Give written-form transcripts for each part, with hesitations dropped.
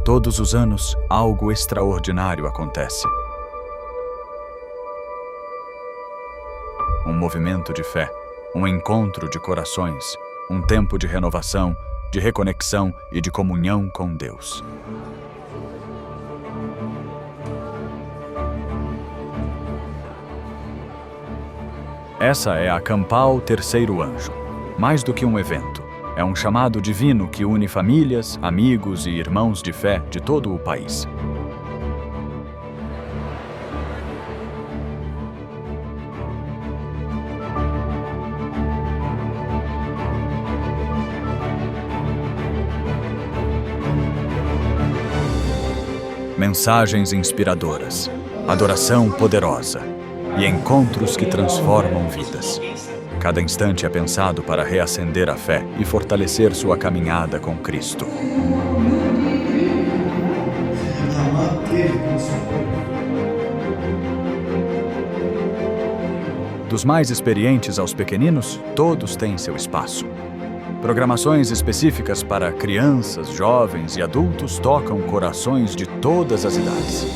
Todos os anos, algo extraordinário acontece. Um movimento de fé, um encontro de corações, um tempo de renovação, de reconexão e de comunhão com Deus. Essa é a Campal Terceiro Anjo. Mais do que um evento, é um chamado divino que une famílias, amigos e irmãos de fé de todo o país. Mensagens inspiradoras, adoração poderosa e encontros que transformam vidas. Cada instante é pensado para reacender a fé e fortalecer sua caminhada com Cristo. Dos mais experientes aos pequeninos, todos têm seu espaço. Programações específicas para crianças, jovens e adultos tocam corações de todas as idades.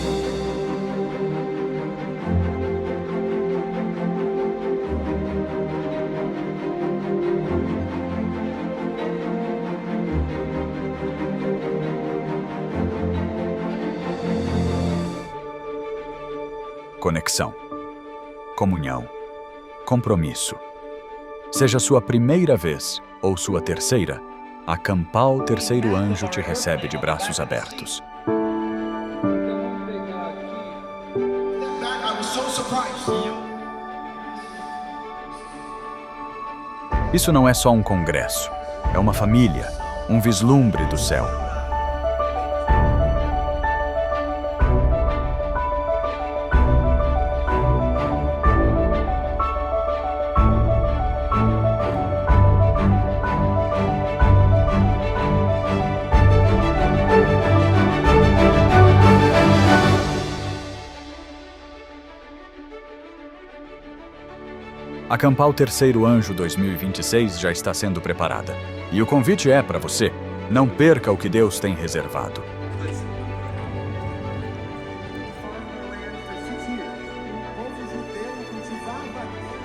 Conexão, comunhão, compromisso. Seja sua primeira vez ou sua terceira, a Campal Terceiro Anjo te recebe de braços abertos. Isso não é só um congresso, é uma família, um vislumbre do céu. A Campal Terceiro Anjo 2026 já está sendo preparada. E o convite é para você. Não perca o que Deus tem reservado.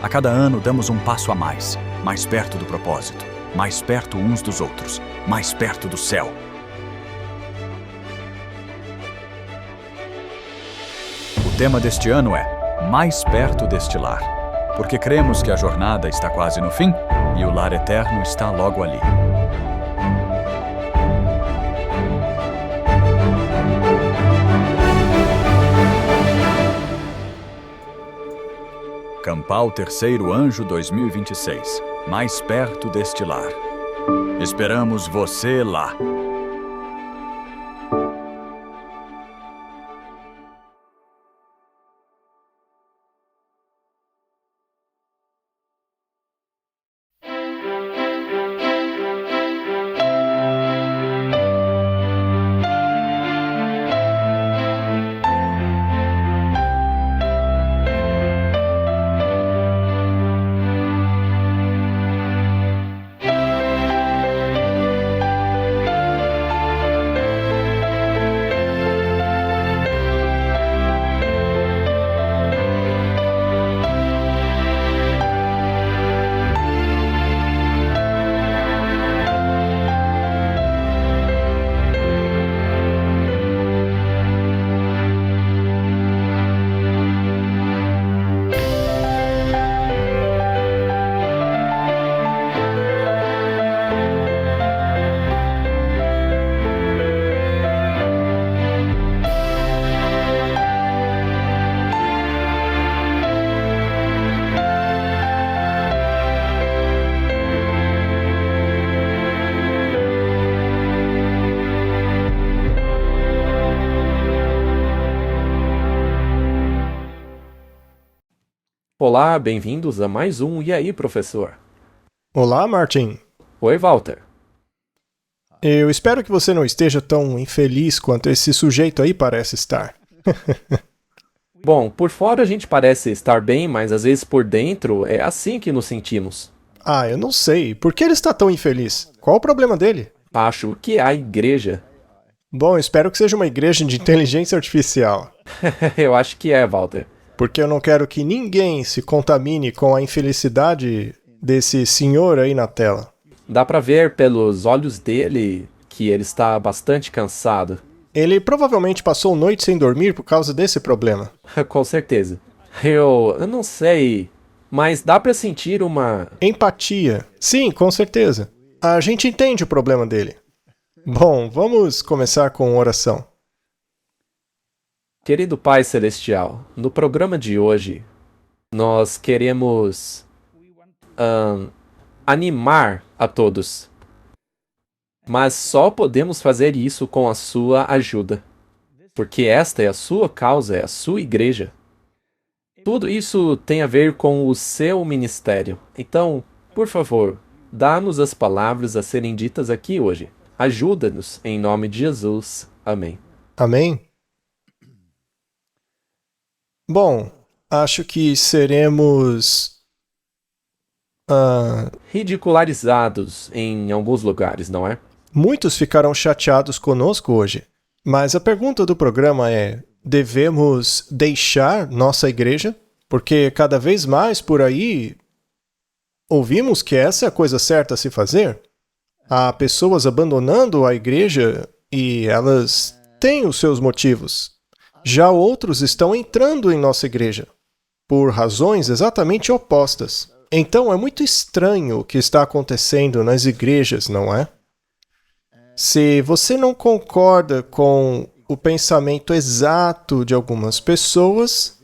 A cada ano damos um passo a mais perto do propósito, mais perto uns dos outros, mais perto do céu. O tema deste ano é Mais Perto deste Lar. Porque cremos que a jornada está quase no fim e o lar eterno está logo ali. Campal Terceiro Anjo 2026. Mais perto deste lar. Esperamos você lá. Olá, bem-vindos a mais um E aí, professor? Olá, Martin. Oi, Walter. Eu espero que você não esteja tão infeliz quanto esse sujeito aí parece estar. Bom, por fora a gente parece estar bem, mas às vezes por dentro é assim que nos sentimos. Ah, eu não sei. Por que ele está tão infeliz? Qual o problema dele? Acho que é a igreja. Bom, espero que seja uma igreja de inteligência artificial, Eu acho que é, Walter. porque eu não quero que ninguém se contamine com a infelicidade desse senhor aí na tela. Dá pra ver pelos olhos dele que ele está bastante cansado. Ele provavelmente passou noite sem dormir por causa desse problema. Com certeza. Eu não sei, mas dá pra sentir uma... Empatia. Sim, com certeza. A gente entende o problema dele. Bom, vamos começar com oração. Querido Pai Celestial, no programa de hoje, nós queremos animar a todos. Mas só podemos fazer isso com a sua ajuda. Porque esta é a sua causa, é a sua igreja. Tudo isso tem a ver com o seu ministério. Então, por favor, dá-nos as palavras a serem ditas aqui hoje. Ajuda-nos, em nome de Jesus. Amém. Amém? Bom, acho que seremos Ridicularizados em alguns lugares, não é? muitos ficaram chateados conosco hoje, mas a pergunta do programa é: devemos deixar nossa igreja? Porque cada vez mais por aí ouvimos que essa é a coisa certa a se fazer. Há pessoas abandonando a igreja e elas têm os seus motivos. Já outros estão entrando em nossa igreja por razões exatamente opostas. Então é muito estranho o que está acontecendo nas igrejas, não é? Se você não concorda com o pensamento exato de algumas pessoas,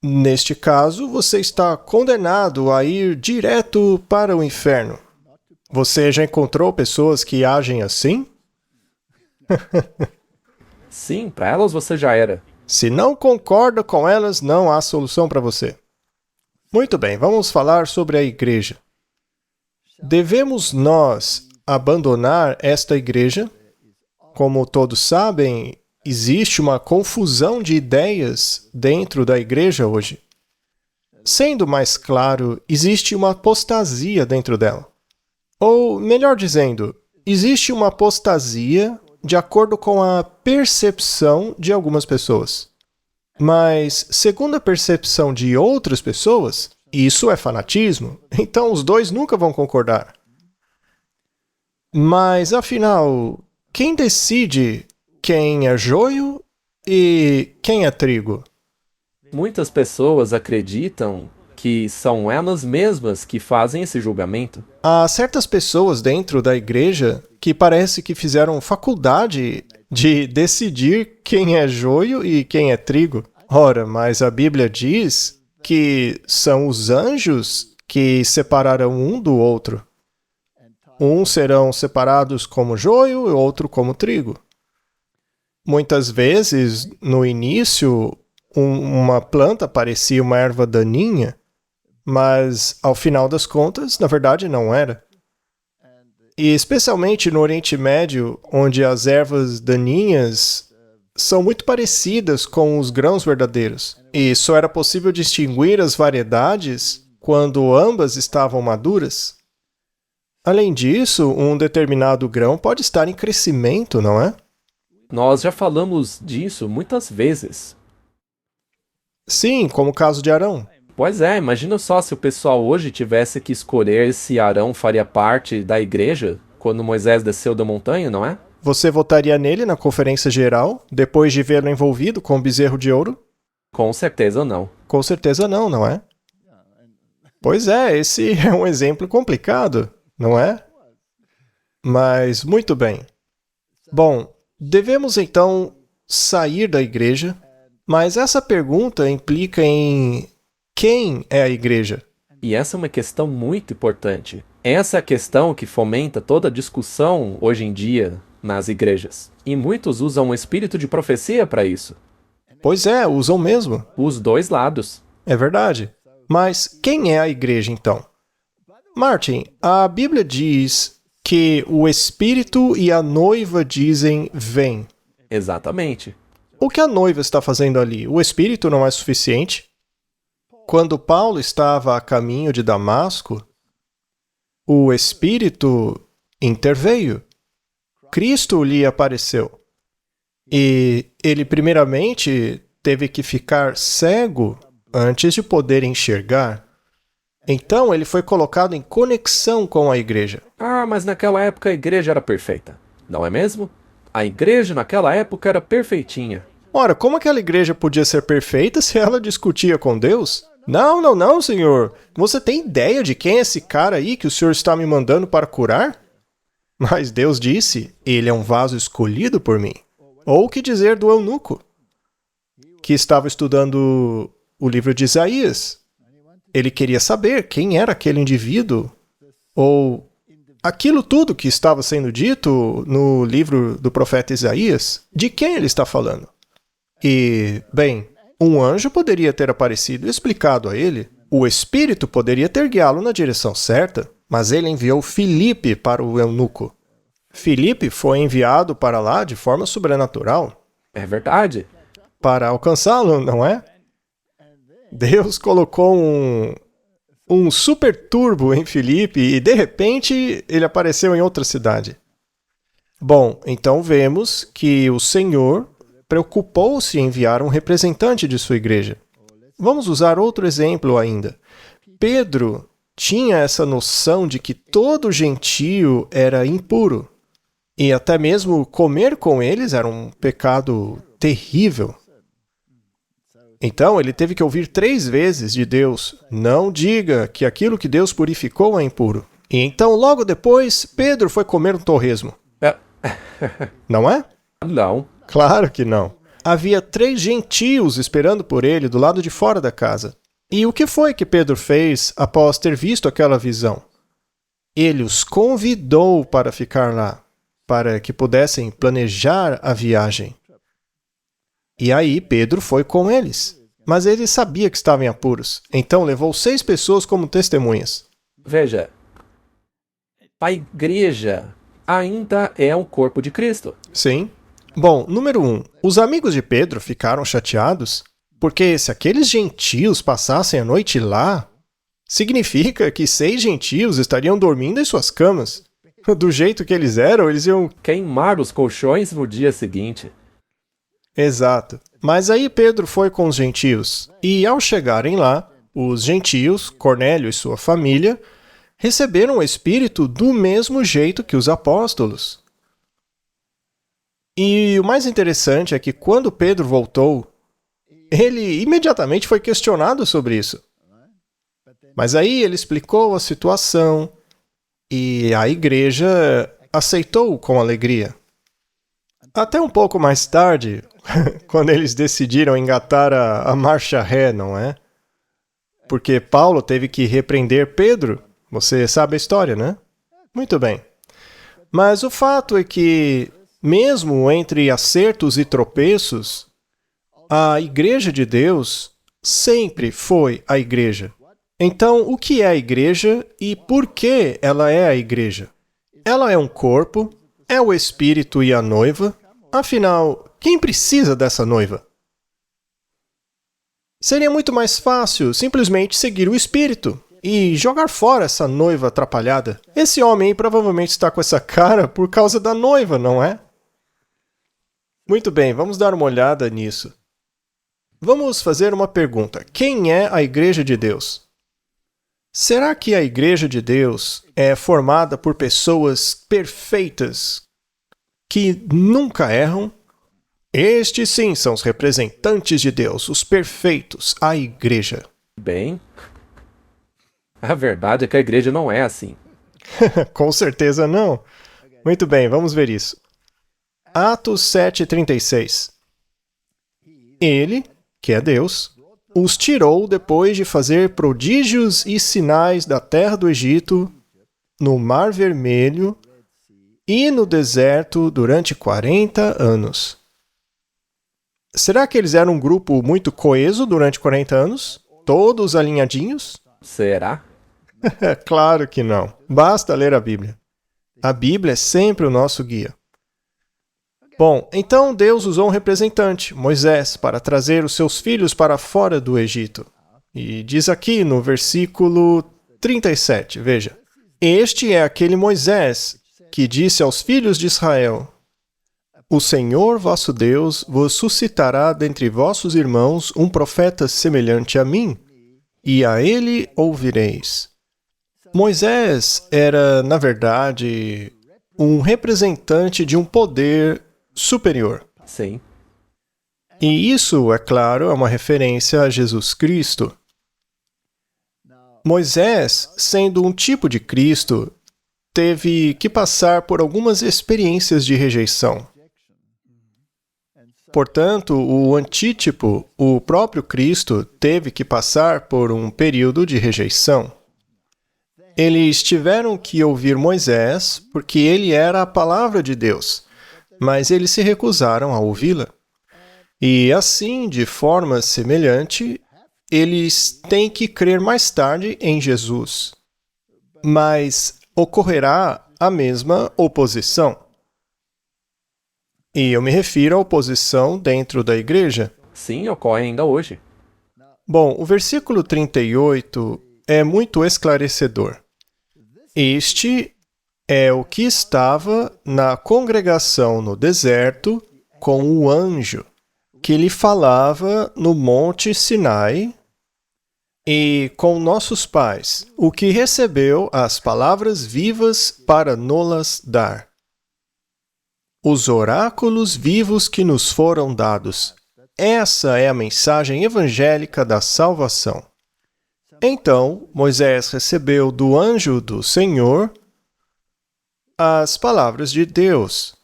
neste caso, você está condenado a ir direto para o inferno. Você já encontrou pessoas que agem assim? Sim, para elas você já era. Se não concorda com elas, não há solução para você. Muito bem, vamos falar sobre a igreja. Devemos nós abandonar esta igreja? Como todos sabem, existe uma confusão de ideias dentro da igreja hoje. Sendo mais claro, existe uma apostasia dentro dela. Ou, melhor dizendo, existe uma apostasia de acordo com a percepção de algumas pessoas. Mas, segundo a percepção de outras pessoas, isso é fanatismo, então os dois nunca vão concordar. Mas, afinal, quem decide quem é joio e quem é trigo? Muitas pessoas acreditam que são elas mesmas que fazem esse julgamento. Há certas pessoas dentro da igreja que parece que fizeram faculdade de decidir quem é joio e quem é trigo. Ora, mas a Bíblia diz que são os anjos que separarão um do outro. Uns serão separados como joio e outro como trigo. Muitas vezes, no início, uma planta parecia uma erva daninha, mas, ao final das contas, na verdade não era. E especialmente no Oriente Médio, onde as ervas daninhas são muito parecidas com os grãos verdadeiros, e só era possível distinguir as variedades quando ambas estavam maduras. Além disso, um determinado grão pode estar em crescimento, não é? Nós já falamos disso muitas vezes. Sim, como o caso de Arão. Pois é, imagina só se o pessoal hoje tivesse que escolher se Arão faria parte da igreja quando Moisés desceu da montanha, não é? Você votaria nele na conferência geral, depois de vê-lo envolvido com o bezerro de ouro? Com certeza não. Com certeza não, não é? Pois é, esse é um exemplo complicado, não é? Mas, muito bem. Bom, devemos então sair da igreja, mas essa pergunta implica em quem é a igreja? E essa é uma questão muito importante. Essa é a questão que fomenta toda a discussão hoje em dia nas igrejas. E muitos usam o espírito de profecia para isso. Pois é, usam mesmo. Os dois lados. É verdade. Mas quem é a igreja então? Martin, a Bíblia diz que o Espírito e a noiva dizem vem. Exatamente. O que a noiva está fazendo ali? O Espírito não é suficiente? Quando Paulo estava a caminho de Damasco, o Espírito interveio. Cristo lhe apareceu. E ele primeiramente teve que ficar cego antes de poder enxergar. Então ele foi colocado em conexão com a igreja. Ah, mas naquela época a igreja era perfeita, não é mesmo? A igreja naquela época era perfeitinha. Ora, como aquela igreja podia ser perfeita se ela discutia com Deus? Não, senhor. Você tem ideia de quem é esse cara aí que o senhor está me mandando para curar? Mas Deus disse, ele é um vaso escolhido por mim. Ou o que dizer do eunuco, que estava estudando o livro de Isaías. Ele queria saber quem era aquele indivíduo, ou aquilo tudo que estava sendo dito no livro do profeta Isaías, de quem ele está falando. E, bem, um anjo poderia ter aparecido e explicado a ele, o Espírito poderia ter guiá-lo na direção certa, mas ele enviou Filipe para o eunuco. Filipe foi enviado para lá de forma sobrenatural. É verdade. Para alcançá-lo, não é? Deus colocou um super turbo em Filipe e, de repente, ele apareceu em outra cidade. Bom, então vemos que o Senhor preocupou-se em enviar um representante de sua igreja. Vamos usar outro exemplo ainda. Pedro tinha essa noção de que todo gentio era impuro. E até mesmo comer com eles era um pecado terrível. Então ele teve que ouvir 3 vezes de Deus, não diga que aquilo que Deus purificou é impuro. E então logo depois, Pedro foi comer um torresmo. Não é? Não. Claro que não. Havia 3 gentios esperando por ele do lado de fora da casa. E o que foi que Pedro fez após ter visto aquela visão? Ele os convidou para ficar lá, para que pudessem planejar a viagem. E aí Pedro foi com eles. Mas ele sabia que estavam em apuros, então levou 6 pessoas como testemunhas. Veja, a igreja ainda é um corpo de Cristo. Sim. Bom, número 1. Os amigos de Pedro ficaram chateados, porque se aqueles gentios passassem a noite lá, significa que 6 gentios estariam dormindo em suas camas. Do jeito que eles eram, eles iam queimar os colchões no dia seguinte. Exato. Mas aí Pedro foi com os gentios, e ao chegarem lá, os gentios, Cornélio e sua família, receberam o Espírito do mesmo jeito que os apóstolos. E o mais interessante é que quando Pedro voltou, ele imediatamente foi questionado sobre isso. Mas aí ele explicou a situação, e a igreja aceitou com alegria. Até um pouco mais tarde, quando eles decidiram engatar a marcha ré, não é? Porque Paulo teve que repreender Pedro. Você sabe a história, né? Muito bem. Mas o fato é que, mesmo entre acertos e tropeços, a igreja de Deus sempre foi a igreja. Então, o que é a igreja e por que ela é a igreja? Ela é um corpo, é o Espírito e a noiva. Afinal, quem precisa dessa noiva? Seria muito mais fácil simplesmente seguir o Espírito e jogar fora essa noiva atrapalhada. Esse homem aí provavelmente está com essa cara por causa da noiva, não é? Muito bem, vamos dar uma olhada nisso. Vamos fazer uma pergunta. Quem é a Igreja de Deus? Será que a Igreja de Deus é formada por pessoas perfeitas que nunca erram? Estes sim são os representantes de Deus, os perfeitos, a Igreja. Bem, a verdade é que a igreja não é assim. Com certeza não. Muito bem, vamos ver isso. Atos 7:36. Ele, que é Deus, os tirou depois de fazer prodígios e sinais da terra do Egito, no Mar Vermelho e no deserto durante 40 anos. Será que eles eram um grupo muito coeso durante 40 anos? Todos alinhadinhos? Será? Claro que não. Basta ler a Bíblia. A Bíblia é sempre o nosso guia. Bom, então Deus usou um representante, Moisés, para trazer os seus filhos para fora do Egito. E diz aqui no versículo 37, veja. Este é aquele Moisés que disse aos filhos de Israel: O Senhor vosso Deus vos suscitará dentre vossos irmãos um profeta semelhante a mim, e a ele ouvireis. Moisés era, na verdade, um representante de um poder superior. Sim. E isso, é claro, é uma referência a Jesus Cristo. Moisés, sendo um tipo de Cristo, teve que passar por algumas experiências de rejeição. Portanto, o antítipo, o próprio Cristo, teve que passar por um período de rejeição. Eles tiveram que ouvir Moisés porque ele era a palavra de Deus, mas eles se recusaram a ouvi-la. E assim, de forma semelhante, eles têm que crer mais tarde em Jesus. Mas ocorrerá a mesma oposição. E eu me refiro à oposição dentro da igreja. Sim, ocorre ainda hoje. Bom, o versículo 38 é muito esclarecedor. Este é o que estava na congregação no deserto com o anjo, que lhe falava no monte Sinai, e com nossos pais, o que recebeu as palavras vivas para nos-las dar. Os oráculos vivos que nos foram dados. Essa é a mensagem evangélica da salvação. Então, Moisés recebeu do anjo do Senhor as palavras de Deus.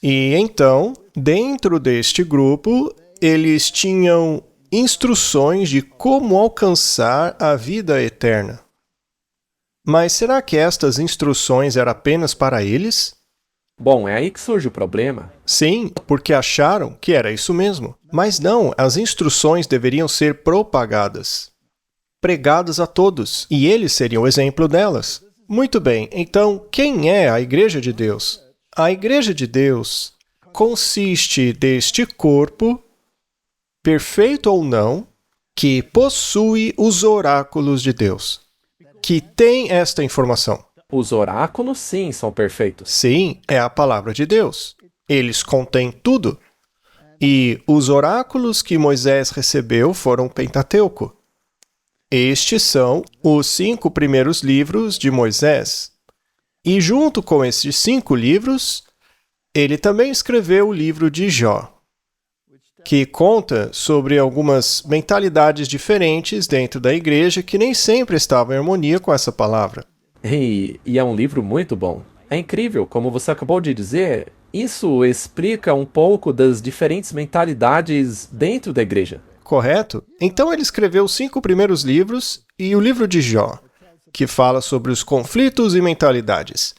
E então, dentro deste grupo, eles tinham instruções de como alcançar a vida eterna. Mas será que estas instruções eram apenas para eles? Bom, é aí que surge o problema. Sim, porque acharam que era isso mesmo. Mas não, as instruções deveriam ser propagadas, pregadas a todos, e eles seriam o exemplo delas. Muito bem, então quem é a Igreja de Deus? A Igreja de Deus consiste deste corpo, perfeito ou não, que possui os oráculos de Deus, que tem esta informação. Os oráculos, sim, são perfeitos. Sim, é a palavra de Deus. Eles contêm tudo. E os oráculos que Moisés recebeu foram o Pentateuco. Estes são os 5 primeiros livros de Moisés. E junto com estes 5 livros, ele também escreveu o livro de Jó, que conta sobre algumas mentalidades diferentes dentro da igreja que nem sempre estavam em harmonia com essa palavra. E é um livro muito bom. É incrível, como você acabou de dizer, isso explica um pouco das diferentes mentalidades dentro da igreja. Correto? Então ele escreveu os 5 primeiros livros e o livro de Jó, que fala sobre os conflitos e mentalidades.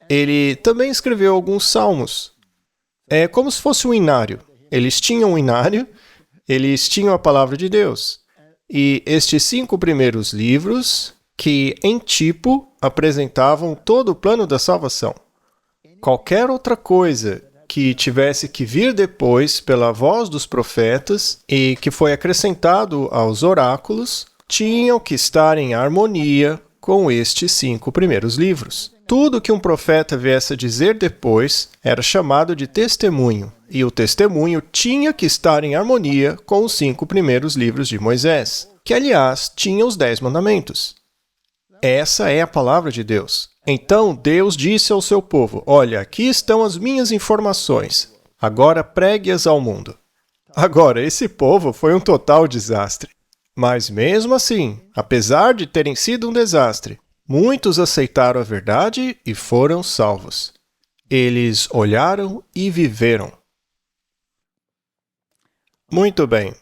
Ele também escreveu alguns salmos. É como se fosse um inário. Eles tinham um inário, eles tinham a palavra de Deus. E estes 5 primeiros livros, que em tipo apresentavam todo o plano da salvação. Qualquer outra coisa que tivesse que vir depois pela voz dos profetas e que foi acrescentado aos oráculos, tinham que estar em harmonia com estes 5 primeiros livros. Tudo que um profeta viesse a dizer depois era chamado de testemunho, e o testemunho tinha que estar em harmonia com os 5 primeiros livros de Moisés, que, aliás, tinham os 10 mandamentos. Essa é a palavra de Deus. Então Deus disse ao seu povo: olha, aqui estão as minhas informações. Agora pregue-as ao mundo. Agora, esse povo foi um total desastre. Mas mesmo assim, apesar de terem sido um desastre, muitos aceitaram a verdade e foram salvos. Eles olharam e viveram. Muito bem.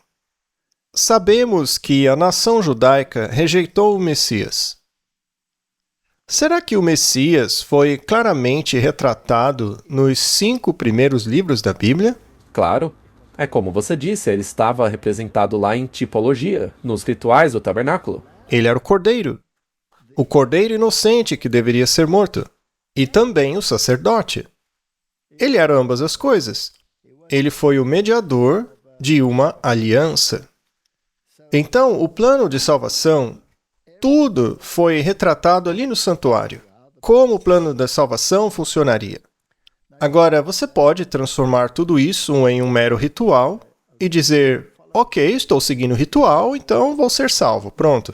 Sabemos que a nação judaica rejeitou o Messias. Será que o Messias foi claramente retratado nos 5 primeiros livros da Bíblia? Claro. É como você disse, ele estava representado lá em tipologia, nos rituais do tabernáculo. Ele era o cordeiro inocente que deveria ser morto, e também o sacerdote. Ele era ambas as coisas. Ele foi o mediador de uma aliança. Então, o plano de salvação, tudo foi retratado ali no santuário. como o plano da salvação funcionaria. Agora, você pode transformar tudo isso em um mero ritual e dizer, ok, estou seguindo o ritual, então vou ser salvo, pronto.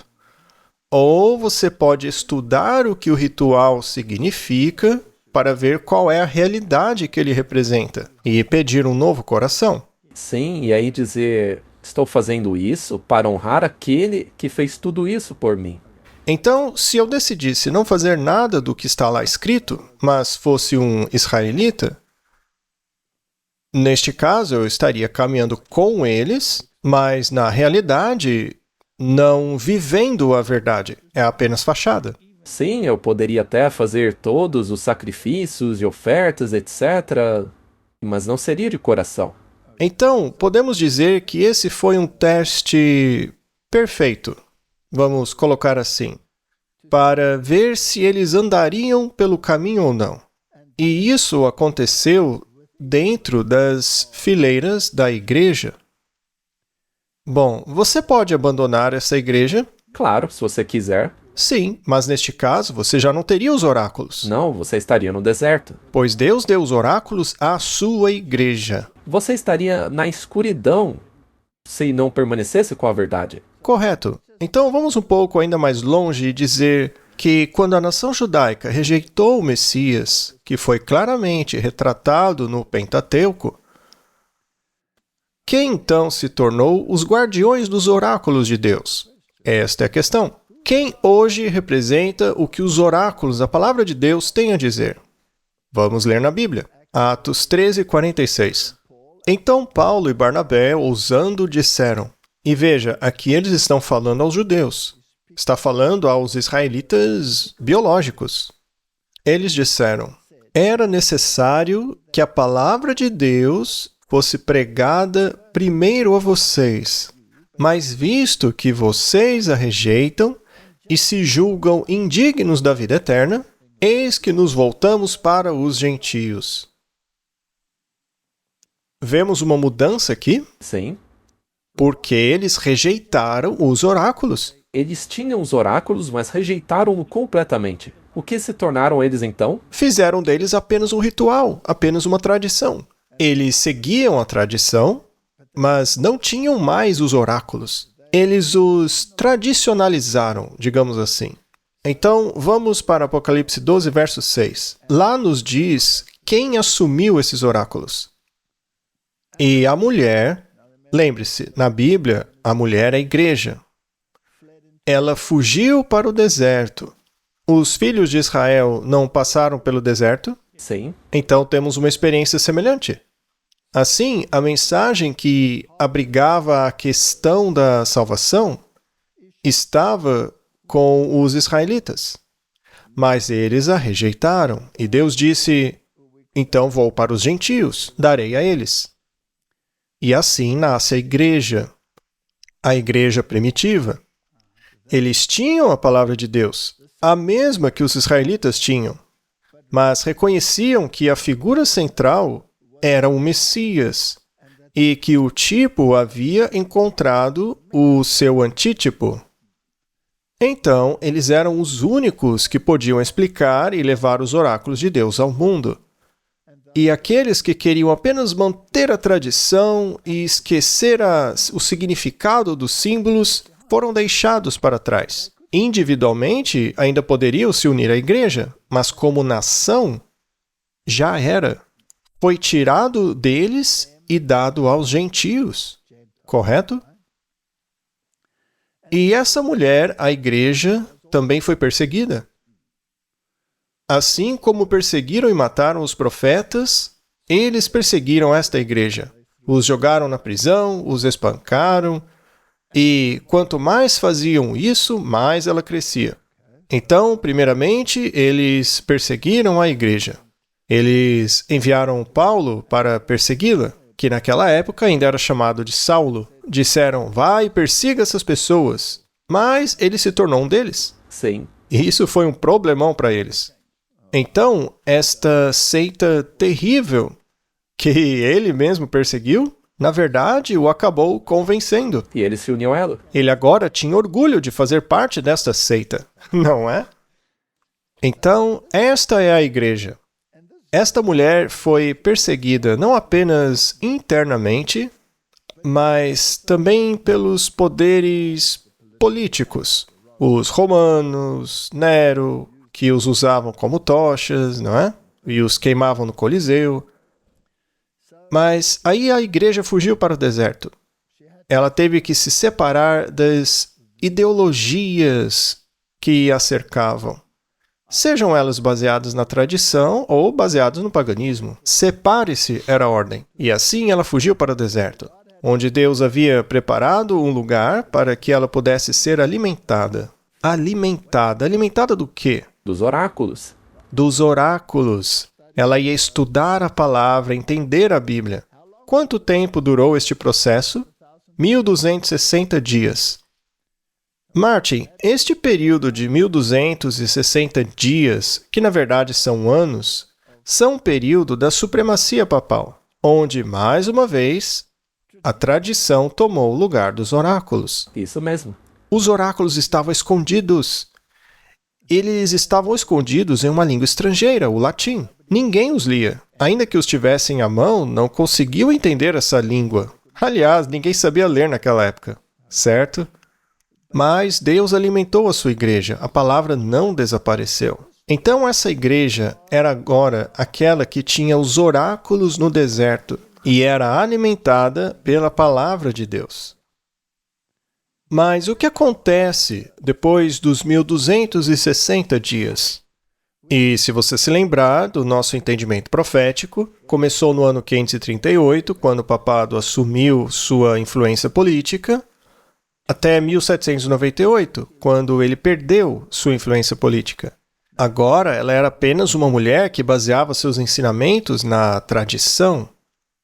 Ou você pode estudar o que o ritual significa para ver qual é a realidade que ele representa e pedir um novo coração. Sim, e aí dizer, estou fazendo isso para honrar aquele que fez tudo isso por mim. Então, se eu decidisse não fazer nada do que está lá escrito, mas fosse um israelita, neste caso eu estaria caminhando com eles, mas na realidade não vivendo a verdade, é apenas fachada. Sim, eu poderia até fazer todos os sacrifícios e ofertas, etc., mas não seria de coração. Então, podemos dizer que esse foi um teste perfeito, vamos colocar assim, para ver se eles andariam pelo caminho ou não. E isso aconteceu dentro das fileiras da igreja. Bom, você pode abandonar essa igreja? Claro, se você quiser. Sim, mas neste caso você já não teria os oráculos. Não, você estaria no deserto. Pois Deus deu os oráculos à sua igreja. Você estaria na escuridão se não permanecesse com a verdade. Correto. Então vamos um pouco ainda mais longe e dizer que quando a nação judaica rejeitou o Messias, que foi claramente retratado no Pentateuco, quem então se tornou os guardiões dos oráculos de Deus? Esta é a questão. Quem hoje representa o que os oráculos da palavra de Deus têm a dizer? Vamos ler na Bíblia. Atos 13:46. Então Paulo e Barnabé, ousando, disseram. E veja, aqui eles estão falando aos judeus. Está falando aos israelitas biológicos. Eles disseram, era necessário que a palavra de Deus fosse pregada primeiro a vocês. Mas visto que vocês a rejeitam e se julgam indignos da vida eterna, eis que nos voltamos para os gentios. Vemos uma mudança aqui? Sim. Porque eles rejeitaram os oráculos. Eles tinham os oráculos, mas rejeitaram-o completamente. O que se tornaram eles então? Fizeram deles apenas um ritual, apenas uma tradição. Eles seguiam a tradição, mas não tinham mais os oráculos. Eles os tradicionalizaram, digamos assim. Então, vamos para Apocalipse 12, verso 6. Lá nos diz quem assumiu esses oráculos. E a mulher, lembre-se, na Bíblia, a mulher é a igreja. Ela fugiu para o deserto. Os filhos de Israel não passaram pelo deserto? Sim. Então temos uma experiência semelhante. Assim, a mensagem que abrigava a questão da salvação estava com os israelitas. Mas eles a rejeitaram. E Deus disse, então vou para os gentios, darei a eles. E assim nasce a igreja primitiva. Eles tinham a palavra de Deus, a mesma que os israelitas tinham, mas reconheciam que a figura central era o Messias e que o tipo havia encontrado o seu antítipo. Então, eles eram os únicos que podiam explicar e levar os oráculos de Deus ao mundo. E aqueles que queriam apenas manter a tradição e esquecer o significado dos símbolos foram deixados para trás. Individualmente, ainda poderiam se unir à igreja, mas como nação, já era. Foi tirado deles e dado aos gentios. Correto? E essa mulher, a igreja, também foi perseguida. Assim como perseguiram e mataram os profetas, eles perseguiram esta igreja. Os jogaram na prisão, os espancaram, e quanto mais faziam isso, mais ela crescia. Então, primeiramente, eles perseguiram a igreja. Eles enviaram Paulo para persegui-la, que naquela época ainda era chamado de Saulo. Disseram, vai e persiga essas pessoas. Mas ele se tornou um deles. Sim. E isso foi um problemão para eles. Então, esta seita terrível que ele mesmo perseguiu, na verdade, o acabou convencendo. E ele se uniu a ela. Ele agora tinha orgulho de fazer parte desta seita, não é? Então, esta é a igreja. Esta mulher foi perseguida não apenas internamente, mas também pelos poderes políticos. Os romanos, Nero, que os usavam como tochas, não é? E os queimavam no Coliseu. Mas aí a igreja fugiu para o deserto. Ela teve que se separar das ideologias que a cercavam. Sejam elas baseadas na tradição ou baseadas no paganismo. Separe-se era a ordem. E assim ela fugiu para o deserto, onde Deus havia preparado um lugar para que ela pudesse ser alimentada. Alimentada. Alimentada do quê? Dos oráculos. Dos oráculos. Ela ia estudar a palavra, entender a Bíblia. Quanto tempo durou este processo? 1260 dias. Martin, este período de 1260 dias, que na verdade são anos, são um período da supremacia papal, onde, mais uma vez, a tradição tomou o lugar dos oráculos. Isso mesmo. Os oráculos estavam escondidos. Eles estavam escondidos em uma língua estrangeira, o latim. Ninguém os lia. Ainda que os tivessem à mão, não conseguiam entender essa língua. Aliás, ninguém sabia ler naquela época, certo? Mas Deus alimentou a sua igreja. A palavra não desapareceu. Então essa igreja era agora aquela que tinha os oráculos no deserto e era alimentada pela palavra de Deus. Mas o que acontece depois dos 1260 dias? E se você se lembrar do nosso entendimento profético, começou no ano 538, quando o papado assumiu sua influência política, até 1798, quando ele perdeu sua influência política. Agora, ela era apenas uma mulher que baseava seus ensinamentos na tradição,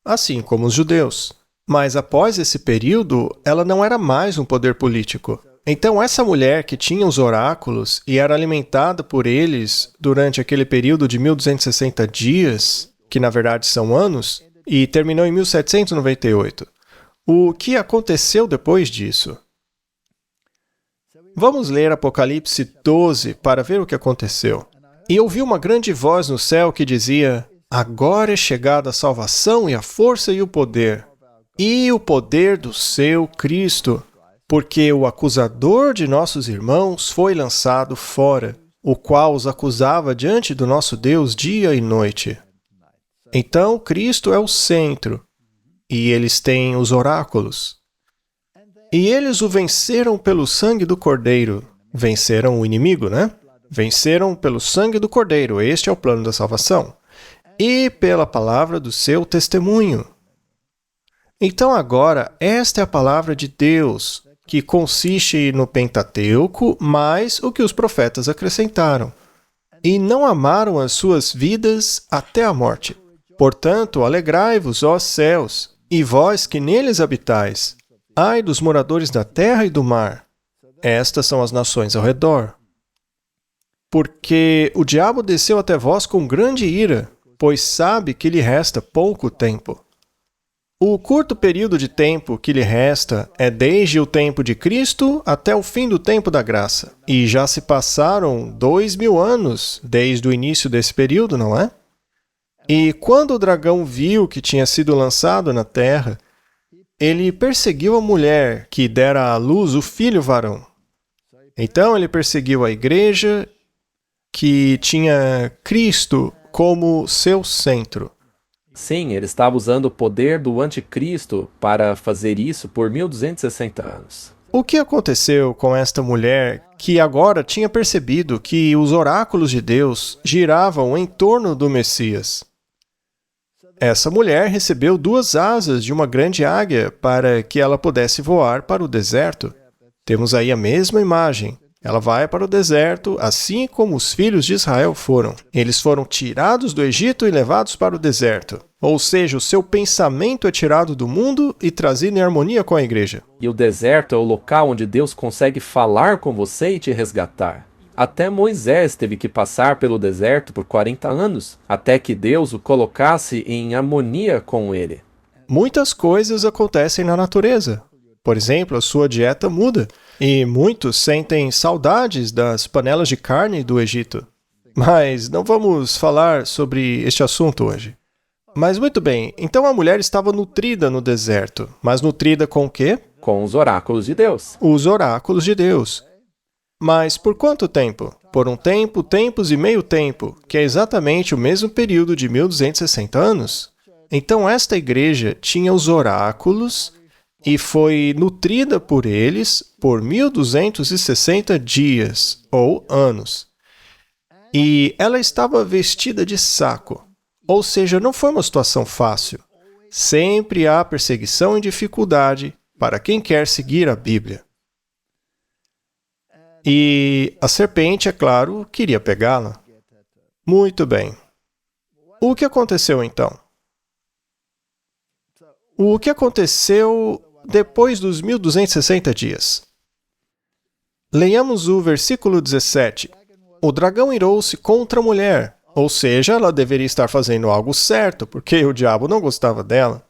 assim como os judeus. Mas após esse período, ela não era mais um poder político. Então, essa mulher que tinha os oráculos e era alimentada por eles durante aquele período de 1260 dias, que na verdade são anos, e terminou em 1798. O que aconteceu depois disso? Vamos ler Apocalipse 12 para ver o que aconteceu. E ouvi uma grande voz no céu que dizia: agora é chegada a salvação e a força e o poder do seu Cristo, porque o acusador de nossos irmãos foi lançado fora, o qual os acusava diante do nosso Deus dia e noite. Então, Cristo é o centro, e eles têm os oráculos. E eles o venceram pelo sangue do Cordeiro. Venceram o inimigo, né? Venceram pelo sangue do Cordeiro. Este é o plano da salvação. E pela palavra do seu testemunho. Então agora, esta é a palavra de Deus, que consiste no Pentateuco, mais o que os profetas acrescentaram. E não amaram as suas vidas até a morte. Portanto, alegrai-vos, ó céus, e vós que neles habitais. Ai dos moradores da terra e do mar. Estas são as nações ao redor. Porque o diabo desceu até vós com grande ira, pois sabe que lhe resta pouco tempo. O curto período de tempo que lhe resta é desde o tempo de Cristo até o fim do tempo da graça. E já se passaram 2000 anos desde o início desse período, não é? E quando o dragão viu que tinha sido lançado na terra, ele perseguiu a mulher que dera à luz o filho varão. Então ele perseguiu a igreja que tinha Cristo como seu centro. Sim, ele estava usando o poder do anticristo para fazer isso por 1260 anos. O que aconteceu com esta mulher que agora tinha percebido que os oráculos de Deus giravam em torno do Messias? Essa mulher recebeu 2 asas de uma grande águia para que ela pudesse voar para o deserto. Temos aí a mesma imagem. Ela vai para o deserto, assim como os filhos de Israel foram. Eles foram tirados do Egito e levados para o deserto. Ou seja, o seu pensamento é tirado do mundo e trazido em harmonia com a igreja. E o deserto é o local onde Deus consegue falar com você e te resgatar. Até Moisés teve que passar pelo deserto por 40 anos, até que Deus o colocasse em harmonia com ele. Muitas coisas acontecem na natureza. Por exemplo, a sua dieta muda, e muitos sentem saudades das panelas de carne do Egito. Mas não vamos falar sobre este assunto hoje. Mas muito bem, então a mulher estava nutrida no deserto. Mas nutrida com o quê? Com os oráculos de Deus. Os oráculos de Deus. Mas por quanto tempo? Por um tempo, tempos e meio tempo, que é exatamente o mesmo período de 1260 anos. Então esta igreja tinha os oráculos e foi nutrida por eles por 1260 dias, ou anos. E ela estava vestida de saco. Ou seja, não foi uma situação fácil. Sempre há perseguição e dificuldade para quem quer seguir a Bíblia. E a serpente, é claro, queria pegá-la. Muito bem. O que aconteceu então? O que aconteceu depois dos 1260 dias? Leiamos o versículo 17. O dragão irou-se contra a mulher, ou seja, ela deveria estar fazendo algo certo, porque o diabo não gostava dela.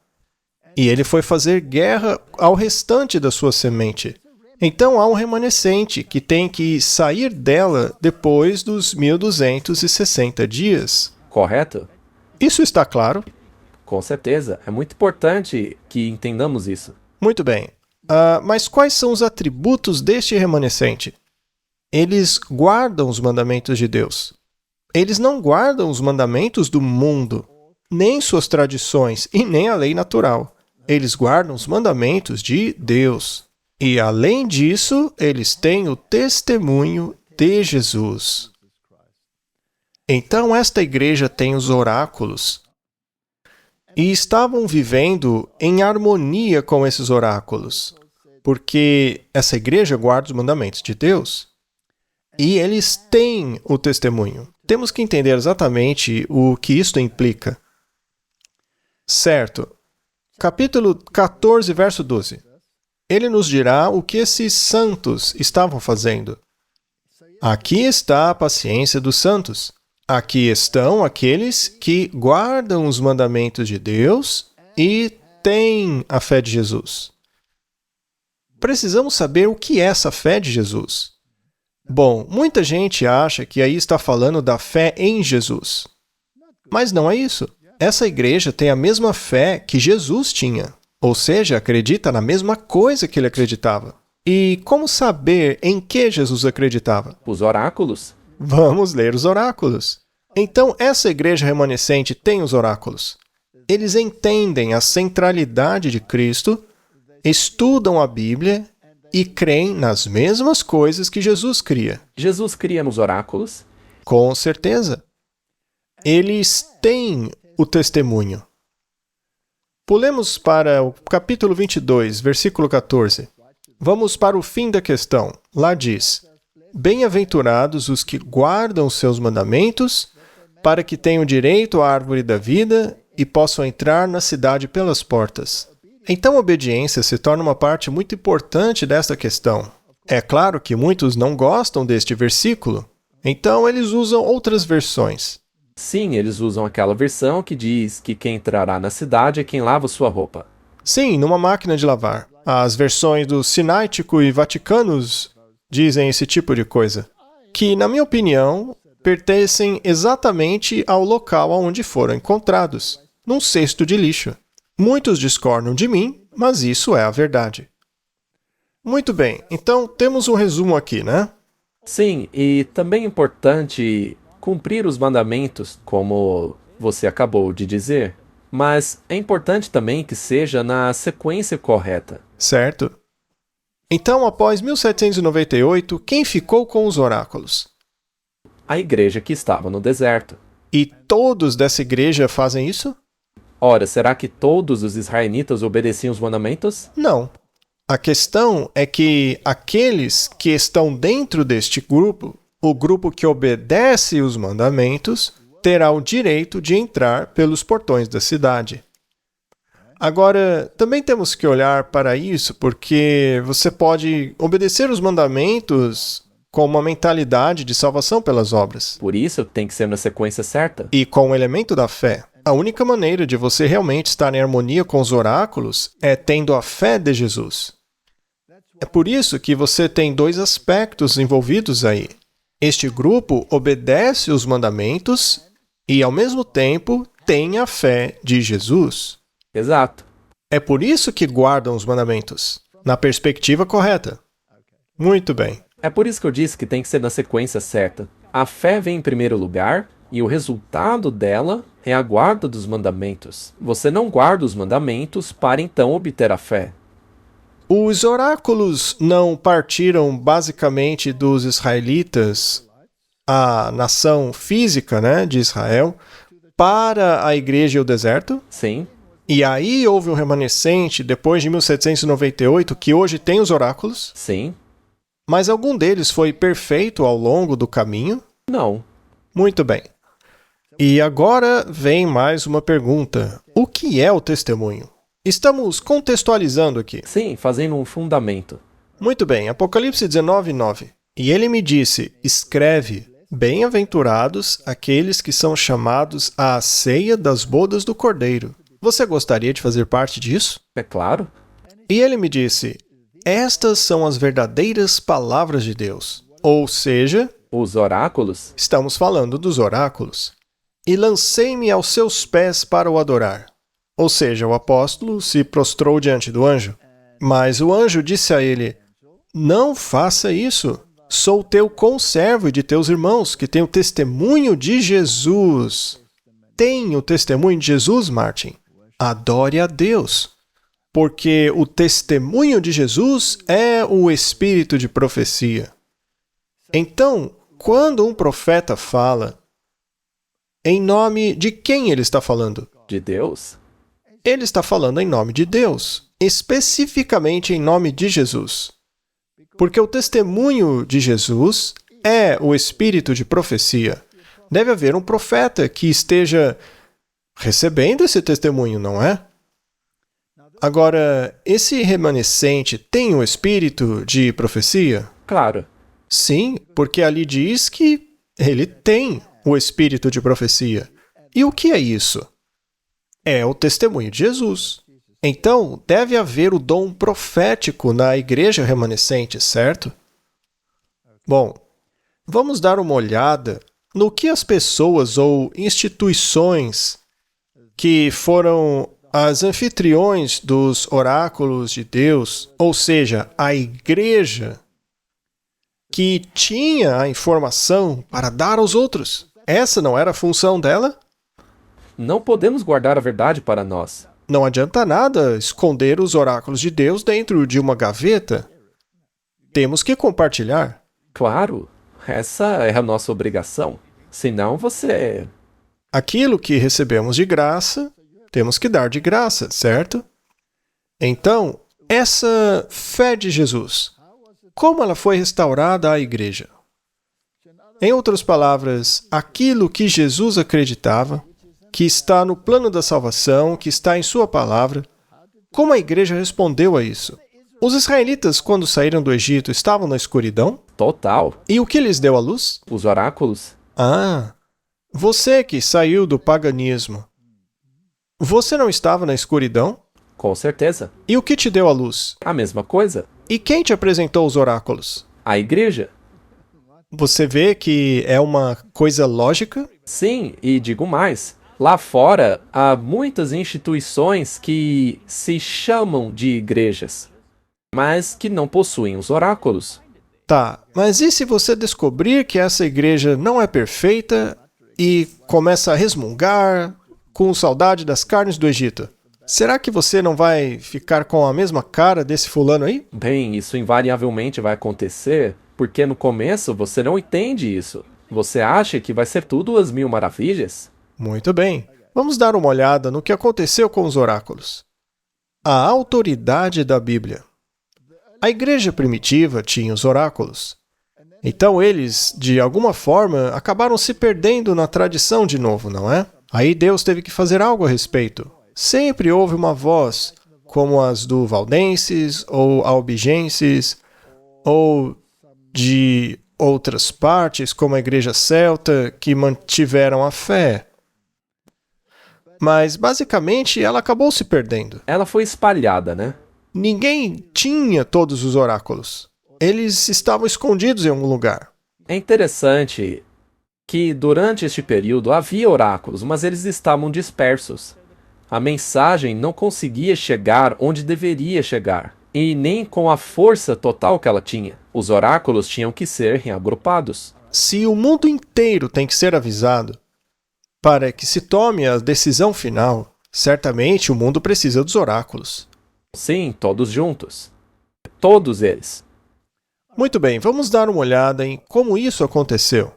E ele foi fazer guerra ao restante da sua semente. Então há um remanescente que tem que sair dela depois dos 1260 dias. Correto? Isso está claro? Com certeza. É muito importante que entendamos isso. Muito bem. Mas quais são os atributos deste remanescente? Eles guardam os mandamentos de Deus. Eles não guardam os mandamentos do mundo, nem suas tradições e nem a lei natural. Eles guardam os mandamentos de Deus. E, além disso, eles têm o testemunho de Jesus. Então, esta igreja tem os oráculos. E estavam vivendo em harmonia com esses oráculos, porque essa igreja guarda os mandamentos de Deus. E eles têm o testemunho. Temos que entender exatamente o que isto implica. Certo. Capítulo 14, verso 12. Ele nos dirá o que esses santos estavam fazendo. Aqui está a paciência dos santos. Aqui estão aqueles que guardam os mandamentos de Deus e têm a fé de Jesus. Precisamos saber o que é essa fé de Jesus. Bom, muita gente acha que aí está falando da fé em Jesus. Mas não é isso. Essa igreja tem a mesma fé que Jesus tinha. Ou seja, acredita na mesma coisa que ele acreditava. E como saber em que Jesus acreditava? Os oráculos? Vamos ler os oráculos. Então, essa igreja remanescente tem os oráculos. Eles entendem a centralidade de Cristo, estudam a Bíblia e creem nas mesmas coisas que Jesus cria. Jesus cria nos oráculos? Com certeza. Eles têm o testemunho. Pulemos para o capítulo 22, versículo 14. Vamos para o fim da questão. Lá diz: Bem-aventurados os que guardam os seus mandamentos, para que tenham direito à árvore da vida e possam entrar na cidade pelas portas. Então, a obediência se torna uma parte muito importante desta questão. É claro que muitos não gostam deste versículo, então eles usam outras versões. Sim, eles usam aquela versão que diz que quem entrará na cidade é quem lava sua roupa. Sim, numa máquina de lavar. As versões do Sináitico e Vaticanos dizem esse tipo de coisa, que, na minha opinião, pertencem exatamente ao local onde foram encontrados, num cesto de lixo. Muitos discordam de mim, mas isso é a verdade. Muito bem, então temos um resumo aqui, né? Sim, e também é importante cumprir os mandamentos, como você acabou de dizer, mas é importante também que seja na sequência correta. Certo. Então, após 1798, quem ficou com os oráculos? A igreja que estava no deserto. E todos dessa igreja fazem isso? Ora, será que todos os israelitas obedeciam os mandamentos? Não. A questão é que aqueles que estão dentro deste grupo, o grupo que obedece os mandamentos, terá o direito de entrar pelos portões da cidade. Agora, também temos que olhar para isso, porque você pode obedecer os mandamentos com uma mentalidade de salvação pelas obras. Por isso, tem que ser na sequência certa. E com o elemento da fé. A única maneira de você realmente estar em harmonia com os oráculos é tendo a fé de Jesus. É por isso que você tem dois aspectos envolvidos aí. Este grupo obedece os mandamentos e, ao mesmo tempo, tem a fé de Jesus. Exato. É por isso que guardam os mandamentos, na perspectiva correta. Muito bem. É por isso que eu disse que tem que ser na sequência certa. A fé vem em primeiro lugar e o resultado dela é a guarda dos mandamentos. Você não guarda os mandamentos para então obter a fé. Os oráculos não partiram basicamente dos israelitas, a nação física, né, de Israel, para a igreja e o deserto? Sim, E aí houve um remanescente, depois de 1798, que hoje tem os oráculos, sim, mas algum deles foi perfeito ao longo do caminho? não. Muito bem. E agora vem mais uma pergunta. O que é o testemunho? Estamos contextualizando aqui. Sim, fazendo um fundamento. Muito bem, Apocalipse 19:9. E ele me disse, escreve, bem-aventurados aqueles que são chamados à ceia das bodas do Cordeiro. Você gostaria de fazer parte disso? É claro? E ele me disse, estas são as verdadeiras palavras de Deus. Ou seja, Os oráculos? estamos falando dos oráculos. E lancei-me aos seus pés para o adorar. Ou seja, o apóstolo se prostrou diante do anjo. Mas o anjo disse a ele, não faça isso. Sou teu conservo e de teus irmãos, que têm o testemunho de Jesus. Tem o testemunho de Jesus, Martin? Adore a Deus. Porque o testemunho de Jesus é o espírito de profecia. Então, quando um profeta fala, em nome de quem ele está falando? De Deus? Ele está falando em nome de Deus, especificamente em nome de Jesus. Porque o testemunho de Jesus é o espírito de profecia. Deve haver um profeta que esteja recebendo esse testemunho, não é? Agora, esse remanescente tem o espírito de profecia? Claro. Sim, porque ali diz que ele tem o espírito de profecia. E o que é isso? É o testemunho de Jesus. Então, deve haver o dom profético na igreja remanescente, certo? Bom, vamos dar uma olhada no que as pessoas ou instituições que foram as anfitriões dos oráculos de Deus, ou seja, a igreja que tinha a informação para dar aos outros. Essa não era a função dela? Não podemos guardar a verdade para nós. Não adianta nada esconder os oráculos de Deus dentro de uma gaveta. Temos que compartilhar. Claro, essa é a nossa obrigação. Senão você... Aquilo que recebemos de graça, temos que dar de graça, certo? Então, essa fé de Jesus, como ela foi restaurada à igreja? Em outras palavras, aquilo que Jesus acreditava, que está no plano da salvação, que está em sua palavra, como a igreja respondeu a isso? Os israelitas, quando saíram do Egito, estavam na escuridão? Total. E o que lhes deu a luz? Os oráculos? Ah, você que saiu do paganismo, você não estava na escuridão? Com certeza. E o que te deu a luz? A mesma coisa. E quem te apresentou os oráculos? A igreja? Você vê que é uma coisa lógica? Sim, e digo mais. Lá fora, há muitas instituições que se chamam de igrejas, mas que não possuem os oráculos. Tá, mas e se você descobrir que essa igreja não é perfeita e começa a resmungar com saudade das carnes do Egito? Será que você não vai ficar com a mesma cara desse fulano aí? Bem, isso invariavelmente vai acontecer, porque no começo você não entende isso. Você acha que vai ser tudo as mil maravilhas? Muito bem. Vamos dar uma olhada no que aconteceu com os oráculos. A autoridade da Bíblia. A igreja primitiva tinha os oráculos. Então eles, de alguma forma, acabaram se perdendo na tradição de novo, não é? Aí Deus teve que fazer algo a respeito. Sempre houve uma voz, como as do valdenses ou albigenses, ou de outras partes, como a igreja celta, que mantiveram a fé. Mas, basicamente, ela acabou se perdendo. Ela foi espalhada, né? Ninguém tinha todos os oráculos. Eles estavam escondidos em algum lugar. É interessante que durante este período havia oráculos, mas eles estavam dispersos. A mensagem não conseguia chegar onde deveria chegar, e nem com a força total que ela tinha. Os oráculos tinham que ser reagrupados. Se o mundo inteiro tem que ser avisado para que se tome a decisão final, certamente o mundo precisa dos oráculos. Sim, todos juntos. Todos eles. Muito bem, vamos dar uma olhada em como isso aconteceu.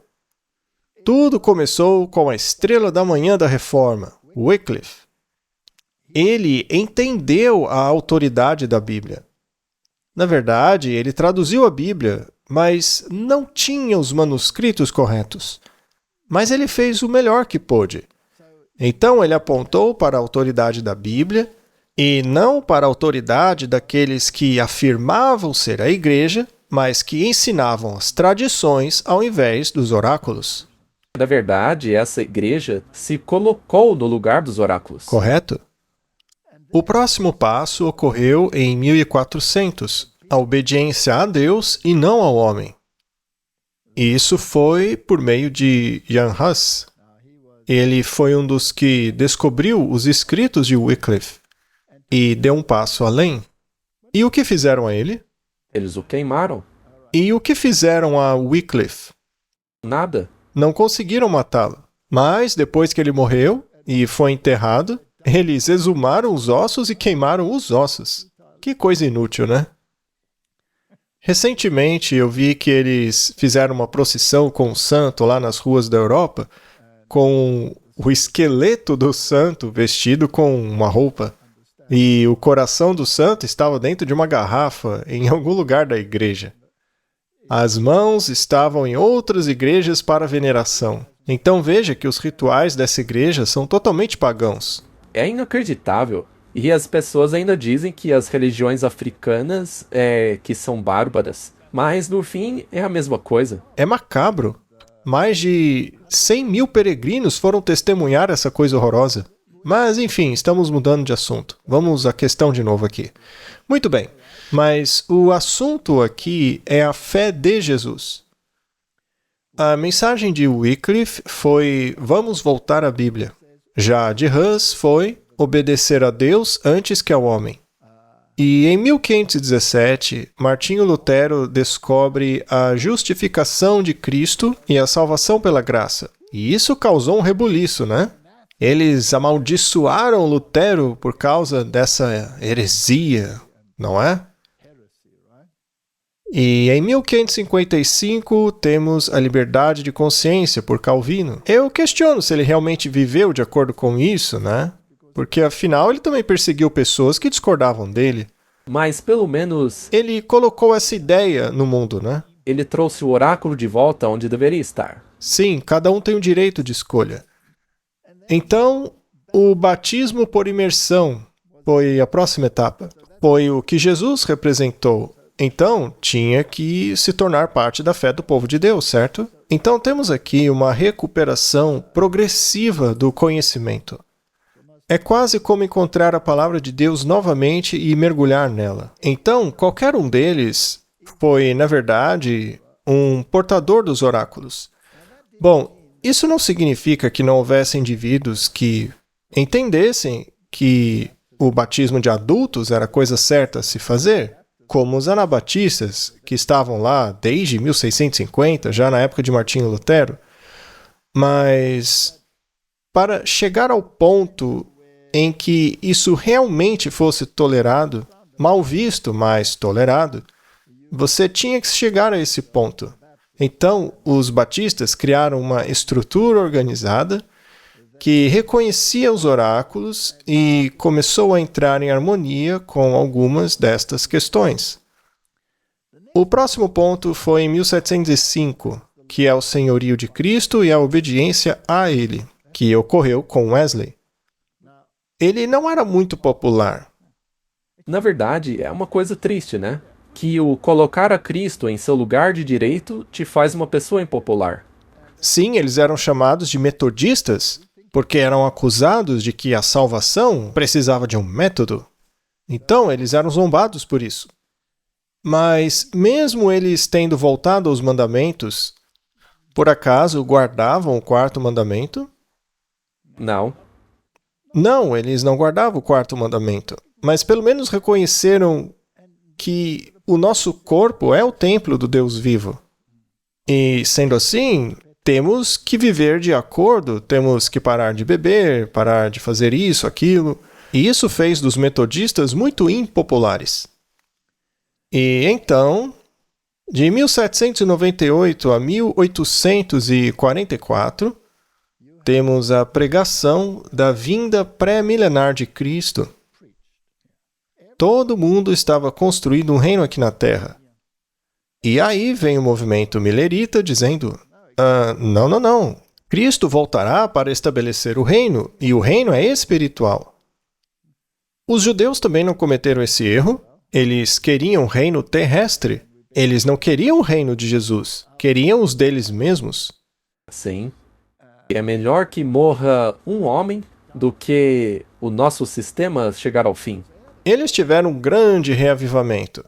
Tudo começou com a estrela da manhã da Reforma, Wycliffe. Ele entendeu a autoridade da Bíblia. Na verdade, ele traduziu a Bíblia, mas não tinha os manuscritos corretos. Mas ele fez o melhor que pôde. Então ele apontou para a autoridade da Bíblia e não para a autoridade daqueles que afirmavam ser a igreja, mas que ensinavam as tradições ao invés dos oráculos. Na verdade, essa igreja se colocou no lugar dos oráculos. Correto? O próximo passo ocorreu em 1400, a obediência a Deus e não ao homem. E isso foi por meio de Jan Hus. Ele foi um dos que descobriu os escritos de Wycliffe e deu um passo além. E o que fizeram a ele? Eles o queimaram. E o que fizeram a Wycliffe? Nada. Não conseguiram matá-lo. Mas depois que ele morreu e foi enterrado, eles exumaram os ossos e queimaram os ossos. Que coisa inútil, né? Recentemente eu vi que eles fizeram uma procissão com o santo lá nas ruas da Europa, com o esqueleto do santo vestido com uma roupa. E o coração do santo estava dentro de uma garrafa em algum lugar da igreja. As mãos estavam em outras igrejas para veneração. Então veja que os rituais dessa igreja são totalmente pagãos. É inacreditável. E as pessoas ainda dizem que as religiões africanas que são bárbaras. Mas no fim é a mesma coisa. É macabro. Mais de 100 mil peregrinos foram testemunhar essa coisa horrorosa. Mas, enfim, estamos mudando de assunto. Vamos à questão de novo aqui. Muito bem, mas o assunto aqui é a fé de Jesus. A mensagem de Wycliffe foi: vamos voltar à Bíblia. Já a de Hus foi: obedecer a Deus antes que ao homem. E em 1517, Martinho Lutero descobre a justificação de Cristo e a salvação pela graça. E isso causou um rebuliço, né? Eles amaldiçoaram Lutero por causa dessa heresia, não é? E em 1555 temos a liberdade de consciência por Calvino. Eu questiono se ele realmente viveu de acordo com isso, né? Porque afinal ele também perseguiu pessoas que discordavam dele. Mas pelo menos Ele colocou essa ideia no mundo, né? ele trouxe o oráculo de volta onde deveria estar. Sim, cada um tem o direito de escolha. Então, o batismo por imersão foi a próxima etapa. Foi o que Jesus representou. Então, tinha que se tornar parte da fé do povo de Deus, certo? Então, temos aqui uma recuperação progressiva do conhecimento. É quase como encontrar a palavra de Deus novamente e mergulhar nela. Então, qualquer um deles foi, na verdade, um portador dos oráculos. Bom, isso não significa que não houvesse indivíduos que entendessem que o batismo de adultos era a coisa certa a se fazer, como os anabatistas, que estavam lá desde 1650, já na época de Martinho Lutero. Mas, para chegar ao ponto em que isso realmente fosse tolerado, mal visto, mas tolerado, você tinha que chegar a esse ponto. Então, os batistas criaram uma estrutura organizada que reconhecia os oráculos e começou a entrar em harmonia com algumas destas questões. O próximo ponto foi em 1705, que é o senhorio de Cristo e a obediência a ele, que ocorreu com Wesley. Ele não era muito popular. Na verdade, é uma coisa triste, né? Que o colocar a Cristo em seu lugar de direito te faz uma pessoa impopular. Sim, eles eram chamados de metodistas, porque eram acusados de que a salvação precisava de um método. Então, eles eram zombados por isso. Mas, mesmo eles tendo voltado aos mandamentos, por acaso guardavam o quarto mandamento? Não. Não, eles não guardavam o quarto mandamento, mas pelo menos reconheceram que o nosso corpo é o templo do Deus vivo. E, sendo assim, temos que viver de acordo, temos que parar de beber, parar de fazer isso, aquilo. E isso fez dos metodistas muito impopulares. E então, de 1798 a 1844, temos a pregação da vinda pré-milenar de Cristo. Todo mundo estava construindo um reino aqui na Terra. E aí vem o movimento milerita dizendo, não. Cristo voltará para estabelecer o reino, e o reino é espiritual. Os judeus também não cometeram esse erro. Eles queriam o reino terrestre. Eles não queriam o reino de Jesus. Queriam os deles mesmos. Sim. É melhor que morra um homem do que o nosso sistema chegar ao fim. Eles tiveram um grande reavivamento.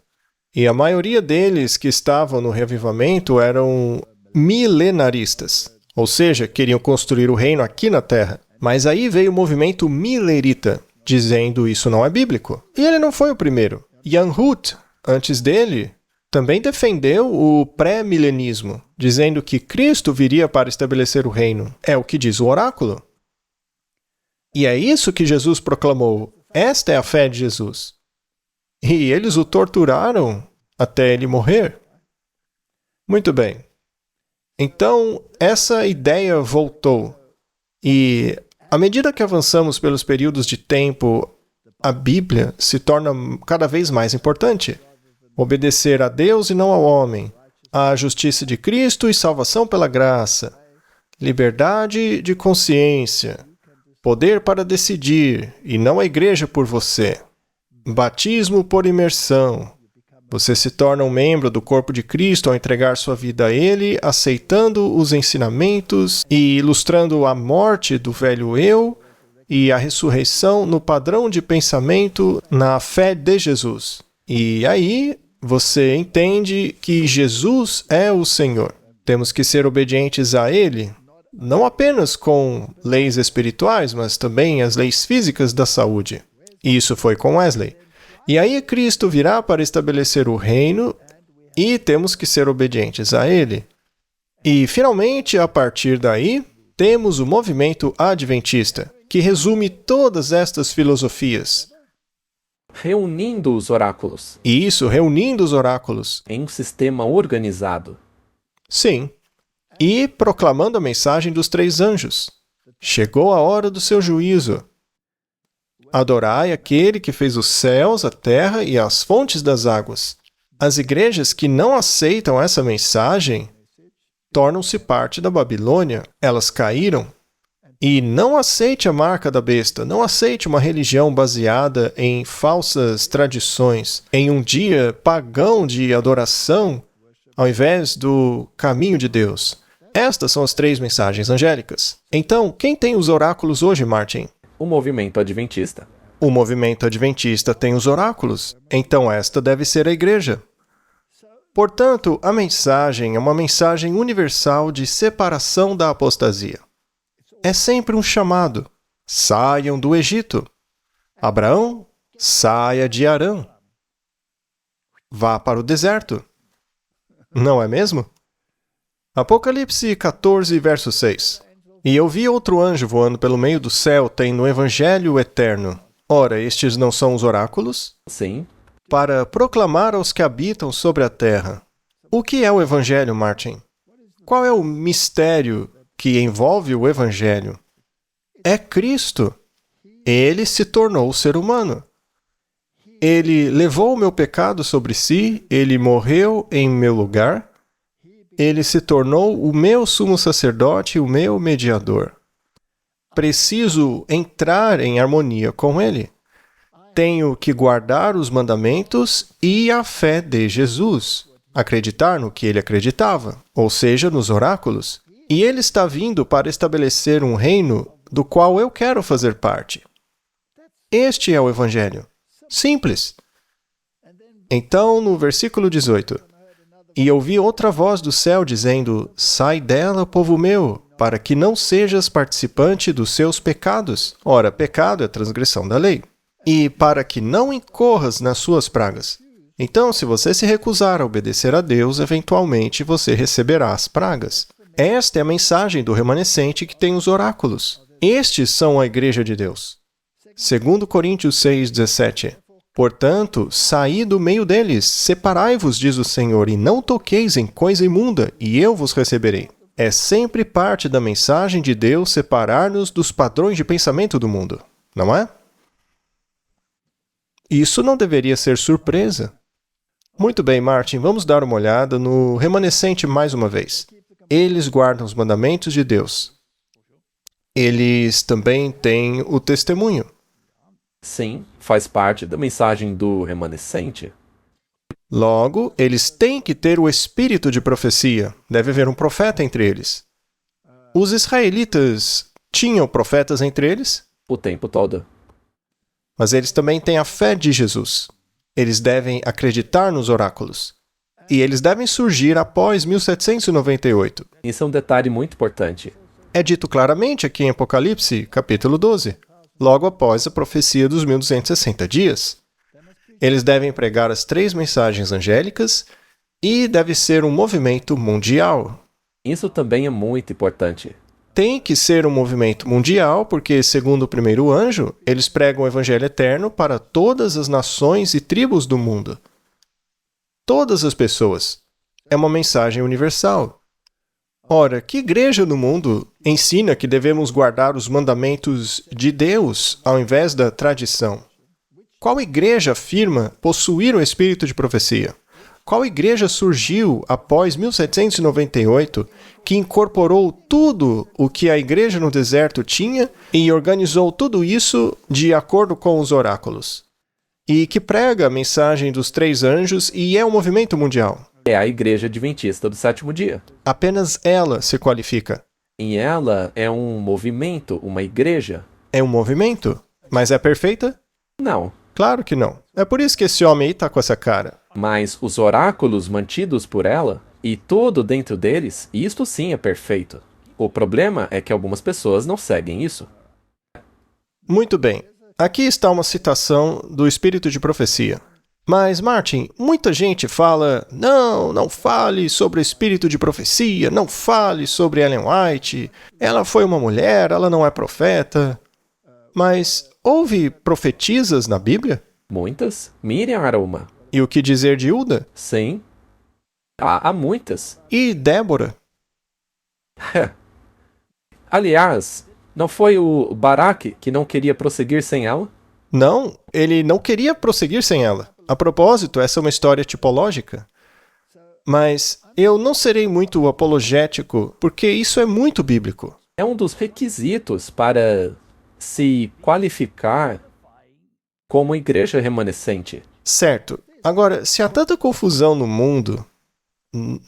E a maioria deles que estavam no reavivamento eram milenaristas. Ou seja, queriam construir o reino aqui na Terra. Mas aí veio o movimento milerita, dizendo isso não é bíblico. E ele não foi o primeiro. Jan Hus, antes dele, também defendeu o pré-milenismo, dizendo que Cristo viria para estabelecer o reino. É o que diz o oráculo. E é isso que Jesus proclamou. Esta é a fé de Jesus. E eles o torturaram até ele morrer. Muito bem. Então, essa ideia voltou. E, à medida que avançamos pelos períodos de tempo, a Bíblia se torna cada vez mais importante. Obedecer a Deus e não ao homem. A justiça de Cristo e salvação pela graça. Liberdade de consciência. Poder para decidir, e não a igreja por você. Batismo por imersão. Você se torna um membro do corpo de Cristo ao entregar sua vida a Ele, aceitando os ensinamentos e ilustrando a morte do velho eu e a ressurreição no padrão de pensamento na fé de Jesus. E aí você entende que Jesus é o Senhor. Temos que ser obedientes a Ele, não apenas com leis espirituais, mas também as leis físicas da saúde. Isso foi com Wesley. E aí Cristo virá para estabelecer o reino e temos que ser obedientes a Ele. E, finalmente, a partir daí, temos o movimento adventista, que resume todas estas filosofias. Reunindo os oráculos. E isso, reunindo os oráculos. Em um sistema organizado. Sim. E proclamando a mensagem dos 3 anjos. Chegou a hora do seu juízo. Adorai aquele que fez os céus, a terra e as fontes das águas. As igrejas que não aceitam essa mensagem tornam-se parte da Babilônia. Elas caíram. E não aceite a marca da besta. Não aceite uma religião baseada em falsas tradições, em um dia pagão de adoração, ao invés do caminho de Deus. Estas são as 3 mensagens angélicas. Então, quem tem os oráculos hoje, Martin? O movimento adventista. O movimento adventista tem os oráculos, então esta deve ser a igreja. Portanto, a mensagem é uma mensagem universal de separação da apostasia. É sempre um chamado. Saiam do Egito. Abraão, saia de Harã. Vá para o deserto. Não é mesmo? Apocalipse 14, verso 6. E eu vi outro anjo voando pelo meio do céu, tendo o evangelho eterno. Ora, estes não são os oráculos? Sim. Para proclamar aos que habitam sobre a terra. O que é o evangelho, Martin? Qual é o mistério que envolve o evangelho? É Cristo. Ele se tornou ser humano. Ele levou o meu pecado sobre si, ele morreu em meu lugar. Ele se tornou o meu sumo sacerdote, o meu mediador. Preciso entrar em harmonia com Ele. Tenho que guardar os mandamentos e a fé de Jesus. Acreditar no que Ele acreditava, ou seja, nos oráculos. E Ele está vindo para estabelecer um reino do qual eu quero fazer parte. Este é o Evangelho. Simples. Então, no versículo 18... E ouvi outra voz do céu dizendo: Sai dela, povo meu, para que não sejas participante dos seus pecados. Ora, pecado é transgressão da lei. E para que não incorras nas suas pragas. Então, se você se recusar a obedecer a Deus, eventualmente você receberá as pragas. Esta é a mensagem do remanescente que tem os oráculos. Estes são a igreja de Deus. 2 Coríntios 6:17. Portanto, saí do meio deles, separai-vos, diz o Senhor, e não toqueis em coisa imunda, e eu vos receberei. É sempre parte da mensagem de Deus separar-nos dos padrões de pensamento do mundo, não é? Isso não deveria ser surpresa. Muito bem, Martin, vamos dar uma olhada no remanescente mais uma vez. Eles guardam os mandamentos de Deus. Eles também têm o testemunho. Sim, faz parte da mensagem do remanescente. Logo, eles têm que ter o espírito de profecia. Deve haver um profeta entre eles. Os israelitas tinham profetas entre eles, O tempo todo. mas eles também têm a fé de Jesus. Eles devem acreditar nos oráculos. E eles devem surgir após 1798. Isso é um detalhe muito importante. É dito claramente aqui em Apocalipse, capítulo 12, logo após a profecia dos 1260 dias. Eles devem pregar as 3 mensagens angélicas e deve ser um movimento mundial. Isso também é muito importante. Tem que ser um movimento mundial porque, segundo o primeiro anjo, eles pregam o evangelho eterno para todas as nações e tribos do mundo. Todas as pessoas. É uma mensagem universal. Ora, que igreja no mundo ensina que devemos guardar os mandamentos de Deus ao invés da tradição? Qual igreja afirma possuir o espírito de profecia? Qual igreja surgiu após 1798 que incorporou tudo o que a igreja no deserto tinha e organizou tudo isso de acordo com os oráculos? E que prega a mensagem dos 3 anjos e é um movimento mundial? É a Igreja Adventista do Sétimo Dia. Apenas ela se qualifica. E ela é um movimento, uma igreja? É um movimento? Mas é perfeita? Não. Claro que não. É por isso que esse homem aí tá com essa cara. Mas os oráculos mantidos por ela e tudo dentro deles, isto sim é perfeito. O problema é que algumas pessoas não seguem isso. Muito bem. Aqui está uma citação do espírito de profecia. Mas, Martin, muita gente fala, não fale sobre o espírito de profecia, não fale sobre Ellen White, ela foi uma mulher, ela não é profeta. Mas houve profetisas na Bíblia? Muitas? Miriam era uma. E o que dizer de Hilda? Sim. Há muitas. E Débora? Aliás, não foi o Baraque que não queria prosseguir sem ela? Não, ele não queria prosseguir sem ela. A propósito, essa é uma história tipológica. Mas eu não serei muito apologético, porque isso é muito bíblico. É um dos requisitos para se qualificar como igreja remanescente. Certo. Agora, se há tanta confusão no mundo,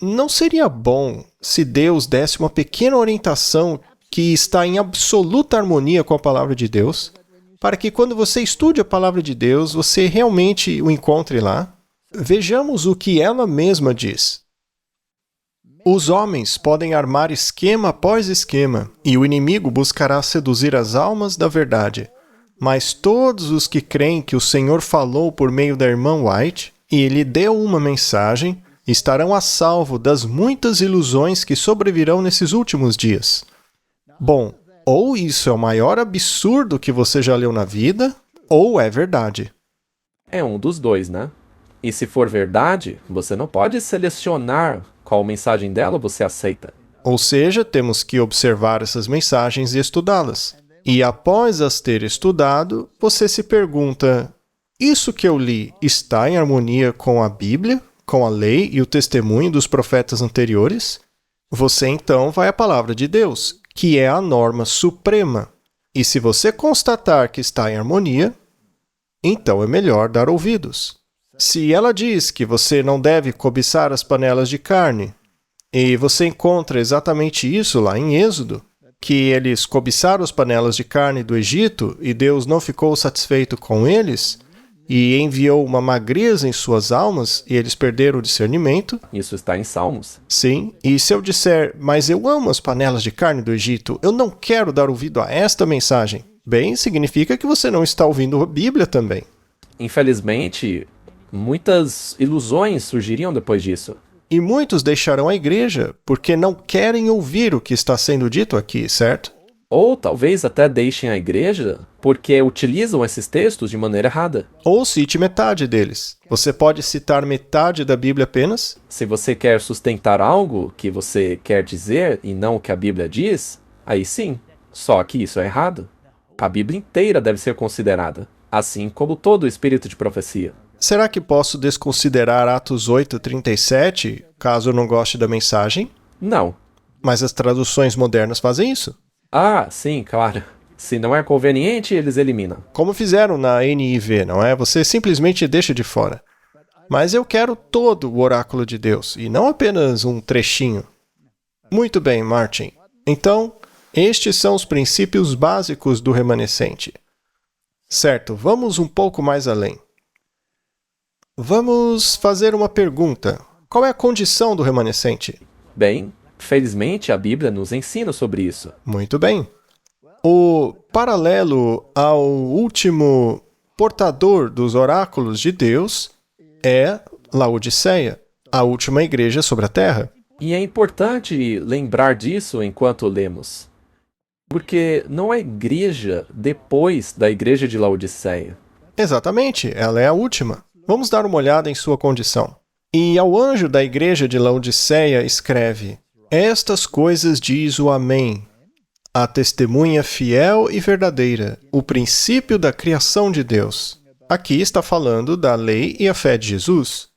não seria bom se Deus desse uma pequena orientação que está em absoluta harmonia com a palavra de Deus, para que quando você estude a palavra de Deus, você realmente o encontre lá? Vejamos o que ela mesma diz. Os homens podem armar esquema após esquema, e o inimigo buscará seduzir as almas da verdade. Mas todos os que creem que o Senhor falou por meio da irmã White, e lhe deu uma mensagem, estarão a salvo das muitas ilusões que sobrevirão nesses últimos dias. Bom, ou isso é o maior absurdo que você já leu na vida, ou é verdade. É um dos dois, né? E se for verdade, você não pode selecionar qual mensagem dela você aceita. Ou seja, temos que observar essas mensagens e estudá-las. E após as ter estudado, você se pergunta, isso que eu li está em harmonia com a Bíblia, com a lei e o testemunho dos profetas anteriores? Você então vai à palavra de Deus, que é a norma suprema. E se você constatar que está em harmonia, então é melhor dar ouvidos. Se ela diz que você não deve cobiçar as panelas de carne, e você encontra exatamente isso lá em Êxodo, que eles cobiçaram as panelas de carne do Egito e Deus não ficou satisfeito com eles, e enviou uma magreza em suas almas e eles perderam o discernimento. Isso está em Salmos. Sim, e se eu disser, mas eu amo as panelas de carne do Egito, eu não quero dar ouvido a esta mensagem. Bem, significa que você não está ouvindo a Bíblia também. Infelizmente, muitas ilusões surgiriam depois disso. E muitos deixarão a igreja porque não querem ouvir o que está sendo dito aqui, certo? Ou talvez até deixem a igreja porque utilizam esses textos de maneira errada. Ou cite metade deles. Você pode citar metade da Bíblia apenas? Se você quer sustentar algo que você quer dizer e não o que a Bíblia diz, aí sim. Só que isso é errado. A Bíblia inteira deve ser considerada, assim como todo o espírito de profecia. Será que posso desconsiderar Atos 8:37, caso eu não goste da mensagem? Não. Mas as traduções modernas fazem isso. Ah, sim, claro. Se não é conveniente, eles eliminam. Como fizeram na NIV, não é? Você simplesmente deixa de fora. Mas eu quero todo o oráculo de Deus, e não apenas um trechinho. Muito bem, Martin. Então, estes são os princípios básicos do remanescente. Certo, vamos um pouco mais além. Vamos fazer uma pergunta. Qual é a condição do remanescente? Bem, felizmente a Bíblia nos ensina sobre isso. Muito bem. O paralelo ao último portador dos oráculos de Deus é Laodiceia, a última igreja sobre a terra. E é importante lembrar disso enquanto lemos. Porque não há igreja depois da igreja de Laodiceia. Exatamente, ela é a última. Vamos dar uma olhada em sua condição. E ao anjo da igreja de Laodiceia escreve: Estas coisas diz o Amém, a testemunha fiel e verdadeira, o princípio da criação de Deus. Aqui está falando da lei e a fé de Jesus.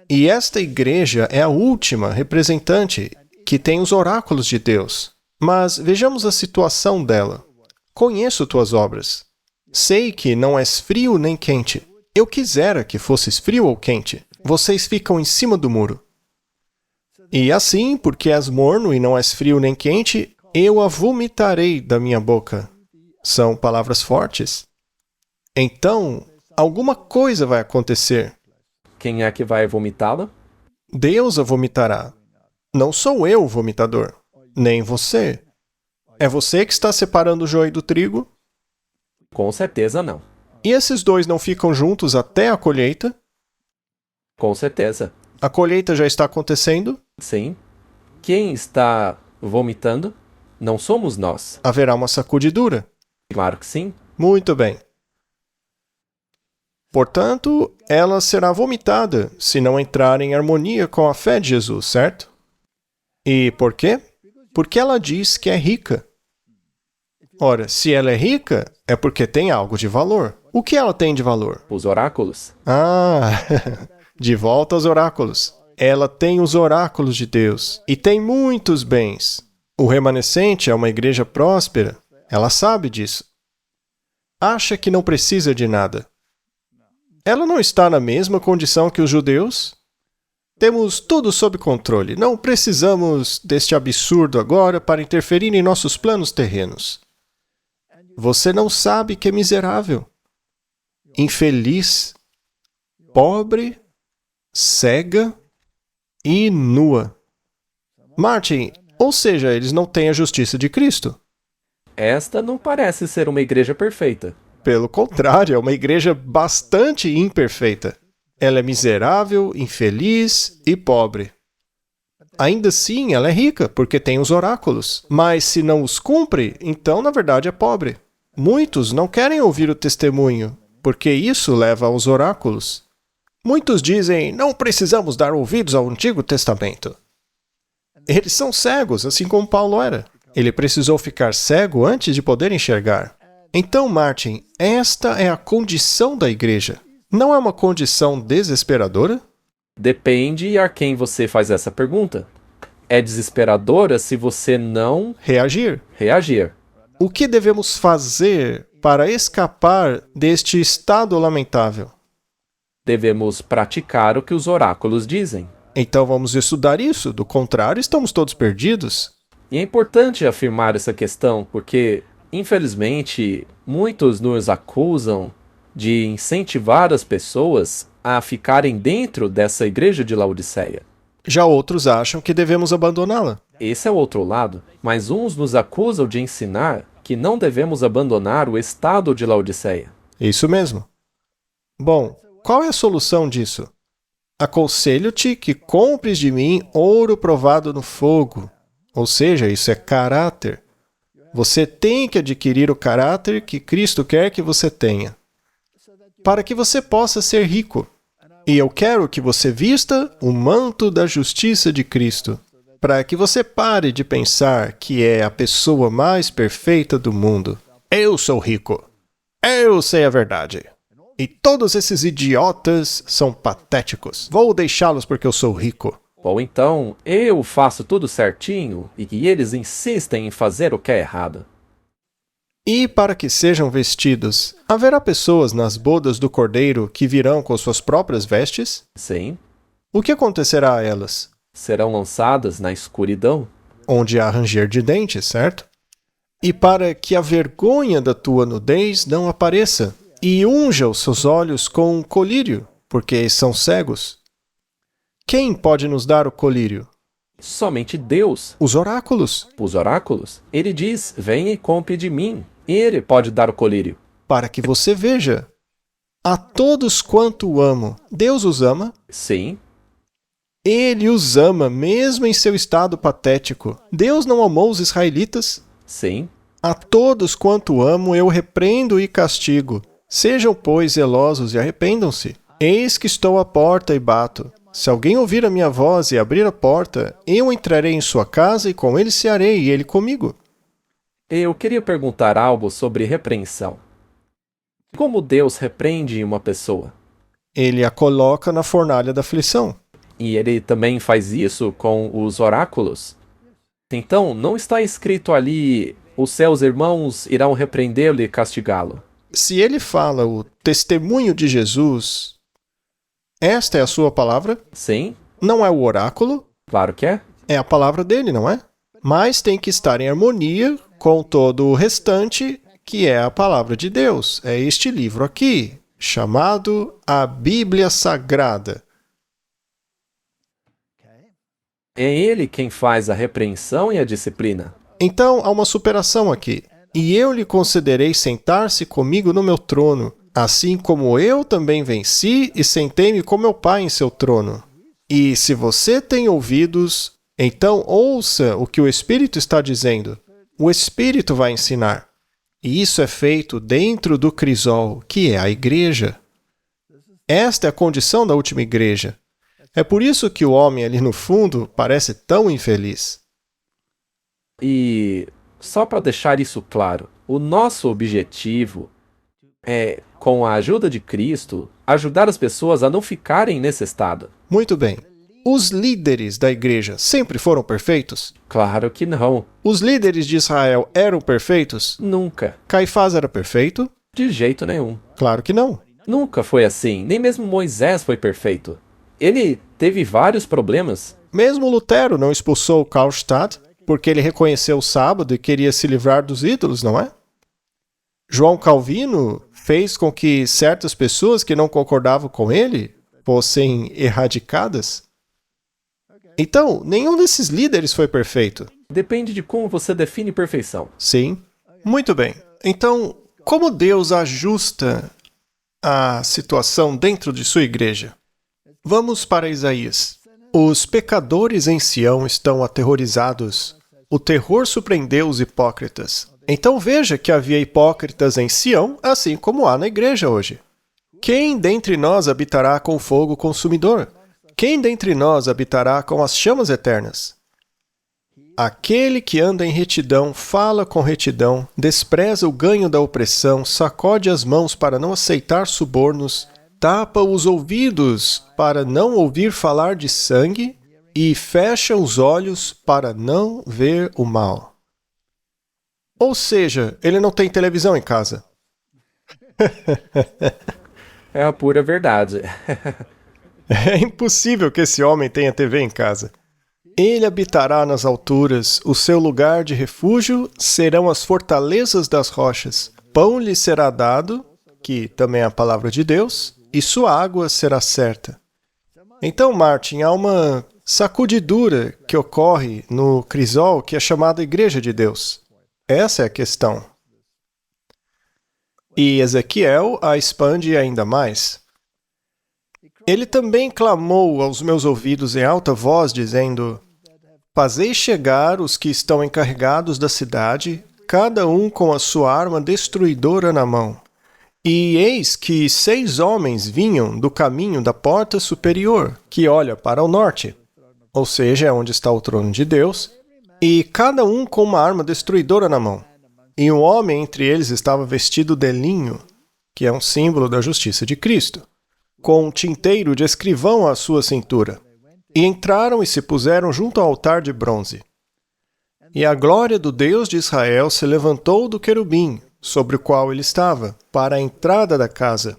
E esta igreja é a última representante que tem os oráculos de Deus. Mas vejamos a situação dela. Conheço tuas obras. Sei que não és frio nem quente. Eu quisera que fosses frio ou quente. Vocês ficam em cima do muro. E assim, porque és morno e não és frio nem quente, eu a vomitarei da minha boca. São palavras fortes. Então, alguma coisa vai acontecer. Quem é que vai vomitá-la? Deus a vomitará. Não sou eu o vomitador, nem você. É você que está separando o joio do trigo? Com certeza não. E esses dois não ficam juntos até a colheita? Com certeza. A colheita já está acontecendo? Sim. Quem está vomitando? Não somos nós. Haverá uma sacudidura? Claro que sim. Muito bem. Portanto, ela será vomitada se não entrar em harmonia com a fé de Jesus, certo? E por quê? Porque ela diz que é rica. Ora, se ela é rica, é porque tem algo de valor. O que ela tem de valor? Os oráculos. Ah, de volta aos oráculos. Ela tem os oráculos de Deus e tem muitos bens. O remanescente é uma igreja próspera. Ela sabe disso. Acha que não precisa de nada. Ela não está na mesma condição que os judeus? Temos tudo sob controle. Não precisamos deste absurdo agora para interferir em nossos planos terrenos. Você não sabe que é miserável, infeliz, pobre, cega e nua. Martin, ou seja, eles não têm a justiça de Cristo. Esta não parece ser uma igreja perfeita. Pelo contrário, é uma igreja bastante imperfeita. Ela é miserável, infeliz e pobre. Ainda assim, ela é rica, porque tem os oráculos. Mas se não os cumpre, então na verdade é pobre. Muitos não querem ouvir o testemunho, porque isso leva aos oráculos. Muitos dizem, não precisamos dar ouvidos ao Antigo Testamento. Eles são cegos, assim como Paulo era. Ele precisou ficar cego antes de poder enxergar. Então, Martin, esta é a condição da igreja. Não é uma condição desesperadora? Depende a quem você faz essa pergunta. É desesperadora se você não Reagir. reagir. O que devemos fazer para escapar deste estado lamentável? Devemos praticar o que os oráculos dizem. Então vamos estudar isso, do contrário, estamos todos perdidos. E é importante afirmar essa questão porque, infelizmente, muitos nos acusam de incentivar as pessoas a ficarem dentro dessa igreja de Laodiceia. Já outros acham que devemos abandoná-la. Esse é o outro lado, mas uns nos acusam de ensinar que não devemos abandonar o estado de Laodiceia. Isso mesmo. Bom, qual é a solução disso? Aconselho-te que compres de mim ouro provado no fogo. Ou seja, isso é caráter. Você tem que adquirir o caráter que Cristo quer que você tenha, para que você possa ser rico. E eu quero que você vista o manto da justiça de Cristo, para que você pare de pensar que é a pessoa mais perfeita do mundo. Eu sou rico. Eu sei a verdade. E todos esses idiotas são patéticos. Vou deixá-los porque eu sou rico. Ou então, eu faço tudo certinho e que eles insistem em fazer o que é errado. E para que sejam vestidos, haverá pessoas nas bodas do Cordeiro que virão com suas próprias vestes? Sim, O que acontecerá a elas? serão lançadas na escuridão. Onde há ranger de dentes, certo? E para que a vergonha da tua nudez não apareça, e unja os seus olhos com um colírio, porque são cegos. Quem pode nos dar o colírio? Somente Deus. Os oráculos, Os oráculos. Ele diz, venha e compre de mim. Ele pode dar o colírio. para que você veja. A todos quanto o amo, Deus os ama. Sim, Ele os ama, mesmo em seu estado patético. Deus não amou os israelitas? sim. A todos quanto amo, eu repreendo e castigo. Sejam, pois, zelosos e arrependam-se. Eis que estou à porta e bato. Se alguém ouvir a minha voz e abrir a porta, eu entrarei em sua casa e com ele cearei, e ele comigo. Eu queria perguntar algo sobre repreensão. Como Deus repreende uma pessoa? Ele a coloca na fornalha da aflição. E ele também faz isso com os oráculos? Então, não está escrito ali, os seus irmãos irão repreendê-lo e castigá-lo. Se ele fala o testemunho de Jesus, esta é a sua palavra? Sim, Não é o oráculo? claro que é. É a palavra dele, não é? Mas tem que estar em harmonia com todo o restante, que é a palavra de Deus. É este livro aqui, chamado a Bíblia Sagrada. É ele quem faz a repreensão e a disciplina. Então, há uma superação aqui. E eu lhe concederei sentar-se comigo no meu trono, assim como eu também venci e sentei-me com meu Pai em seu trono. E se você tem ouvidos, então ouça o que o Espírito está dizendo. O Espírito vai ensinar. E isso é feito dentro do crisol, que é a igreja. Esta é a condição da última igreja. É por isso que o homem ali no fundo parece tão infeliz. E só para deixar isso claro, o nosso objetivo é, com a ajuda de Cristo, ajudar as pessoas a não ficarem nesse estado. Muito bem. Os líderes da igreja sempre foram perfeitos? Claro que não. Os líderes de Israel eram perfeitos? Nunca. Caifás era perfeito? De jeito nenhum. Claro que não. Nunca foi assim. Nem mesmo Moisés foi perfeito. Ele teve vários problemas. Mesmo Lutero não expulsou Karlstadt porque ele reconheceu o sábado e queria se livrar dos ídolos, não é? João Calvino fez com que certas pessoas que não concordavam com ele fossem erradicadas. Então, nenhum desses líderes foi perfeito. Depende de como você define perfeição. Sim. Muito bem. Então, como Deus ajusta a situação dentro de sua igreja? Vamos para Isaías. Os pecadores em Sião estão aterrorizados. O terror surpreendeu os hipócritas. Então veja que havia hipócritas em Sião, assim como há na igreja hoje. Quem dentre nós habitará com o fogo consumidor? Quem dentre nós habitará com as chamas eternas? Aquele que anda em retidão, fala com retidão, despreza o ganho da opressão, sacode as mãos para não aceitar subornos, tapa os ouvidos para não ouvir falar de sangue e fecha os olhos para não ver o mal. Ou seja, ele não tem televisão em casa. É a pura verdade. É impossível que esse homem tenha TV em casa. Ele habitará nas alturas, o seu lugar de refúgio serão as fortalezas das rochas. Pão lhe será dado que também é a palavra de Deus, e sua água será certa. Então, Martin, há uma sacudidura que ocorre no crisol que é chamada Igreja de Deus. Essa é a questão. E Ezequiel a expande ainda mais. Ele também clamou aos meus ouvidos em alta voz, dizendo: Fazei chegar os que estão encarregados da cidade, cada um com a sua arma destruidora na mão. E eis que 6 homens vinham do caminho da porta superior, que olha para o norte, ou seja, é onde está o trono de Deus, e cada um com uma arma destruidora na mão. E um homem entre eles estava vestido de linho, que é um símbolo da justiça de Cristo, com um tinteiro de escrivão à sua cintura. E entraram e se puseram junto ao altar de bronze. E a glória do Deus de Israel se levantou do querubim, sobre o qual ele estava, para a entrada da casa.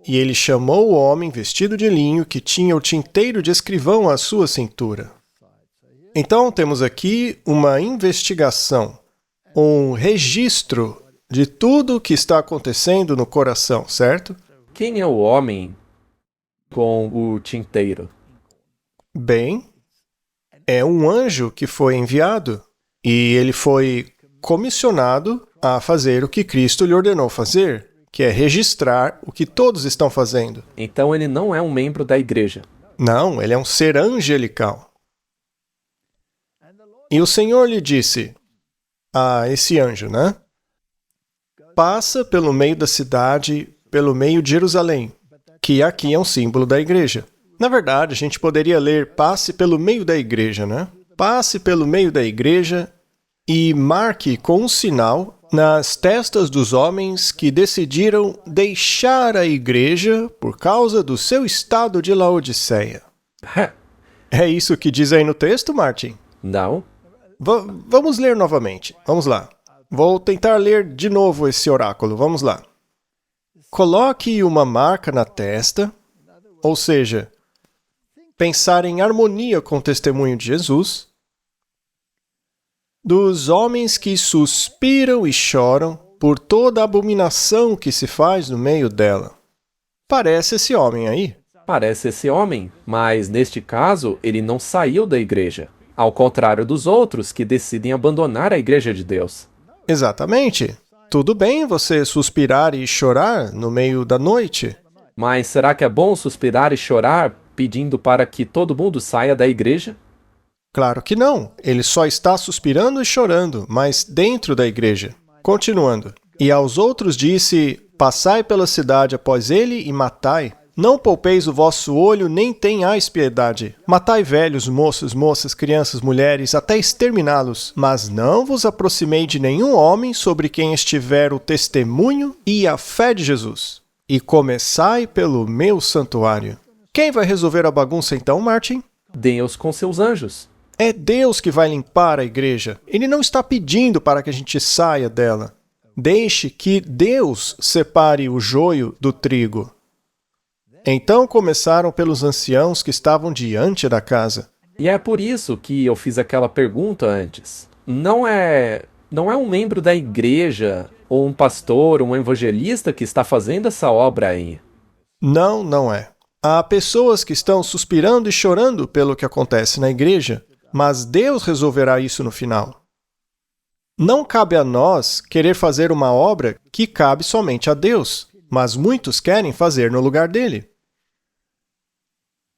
E ele chamou o homem vestido de linho, que tinha o tinteiro de escrivão à sua cintura. Então, temos aqui uma investigação, um registro de tudo o que está acontecendo no coração, certo? Quem é o homem com o tinteiro? Bem, é um anjo que foi enviado, e ele foi comissionado a fazer o que Cristo lhe ordenou fazer, que é registrar o que todos estão fazendo. Então ele não é um membro da igreja. Não, ele é um ser angelical. E o Senhor lhe disse a esse anjo, né? Passa pelo meio da cidade, pelo meio de Jerusalém, que aqui é um símbolo da igreja. Na verdade, a gente poderia ler passe pelo meio da igreja, né? Passe pelo meio da igreja e marque com um sinal nas testas dos homens que decidiram deixar a igreja por causa do seu estado de Laodiceia. É isso que diz aí no texto, Martin? Não. Vamos ler novamente. Vamos lá. Vou tentar ler de novo esse oráculo. Vamos lá. Coloque uma marca na testa, ou seja, pensar em harmonia com o testemunho de Jesus, dos homens que suspiram e choram por toda a abominação que se faz no meio dela. Parece esse homem aí. Parece esse homem, mas neste caso ele não saiu da igreja, ao contrário dos outros que decidem abandonar a igreja de Deus. Exatamente. Tudo bem você suspirar e chorar no meio da noite. Mas será que é bom suspirar e chorar pedindo para que todo mundo saia da igreja? Claro que não. Ele só está suspirando e chorando, mas dentro da igreja. Continuando. E aos outros disse: Passai pela cidade após ele e matai. Não poupeis o vosso olho, nem tenhais piedade. Matai velhos, moços, moças, crianças, mulheres, até exterminá-los. Mas não vos aproximei de nenhum homem sobre quem estiver o testemunho e a fé de Jesus. E começai pelo meu santuário. Quem vai resolver a bagunça então, Martin? Deus com seus anjos. É Deus que vai limpar a igreja. Ele não está pedindo para que a gente saia dela. Deixe que Deus separe o joio do trigo. Então começaram pelos anciãos que estavam diante da casa. E é por isso que eu fiz aquela pergunta antes. Não é um membro da igreja, ou um pastor, um evangelista que está fazendo essa obra aí. Não, não é. Há pessoas que estão suspirando e chorando pelo que acontece na igreja, mas Deus resolverá isso no final. Não cabe a nós querer fazer uma obra que cabe somente a Deus, mas muitos querem fazer no lugar dele.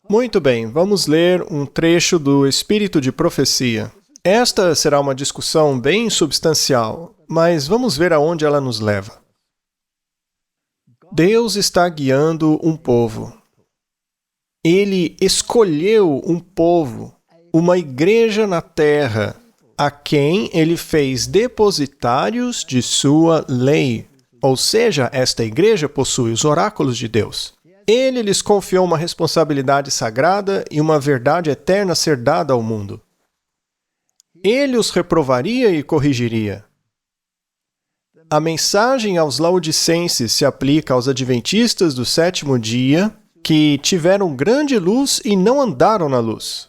Muito bem, vamos ler um trecho do Espírito de Profecia. Esta será uma discussão bem substancial, mas vamos ver aonde ela nos leva. Deus está guiando um povo. Ele escolheu um povo, uma igreja na terra, a quem ele fez depositários de sua lei. Ou seja, esta igreja possui os oráculos de Deus. Ele lhes confiou uma responsabilidade sagrada e uma verdade eterna a ser dada ao mundo. Ele os reprovaria e corrigiria. A mensagem aos laodicenses se aplica aos adventistas do sétimo dia, que tiveram grande luz e não andaram na luz.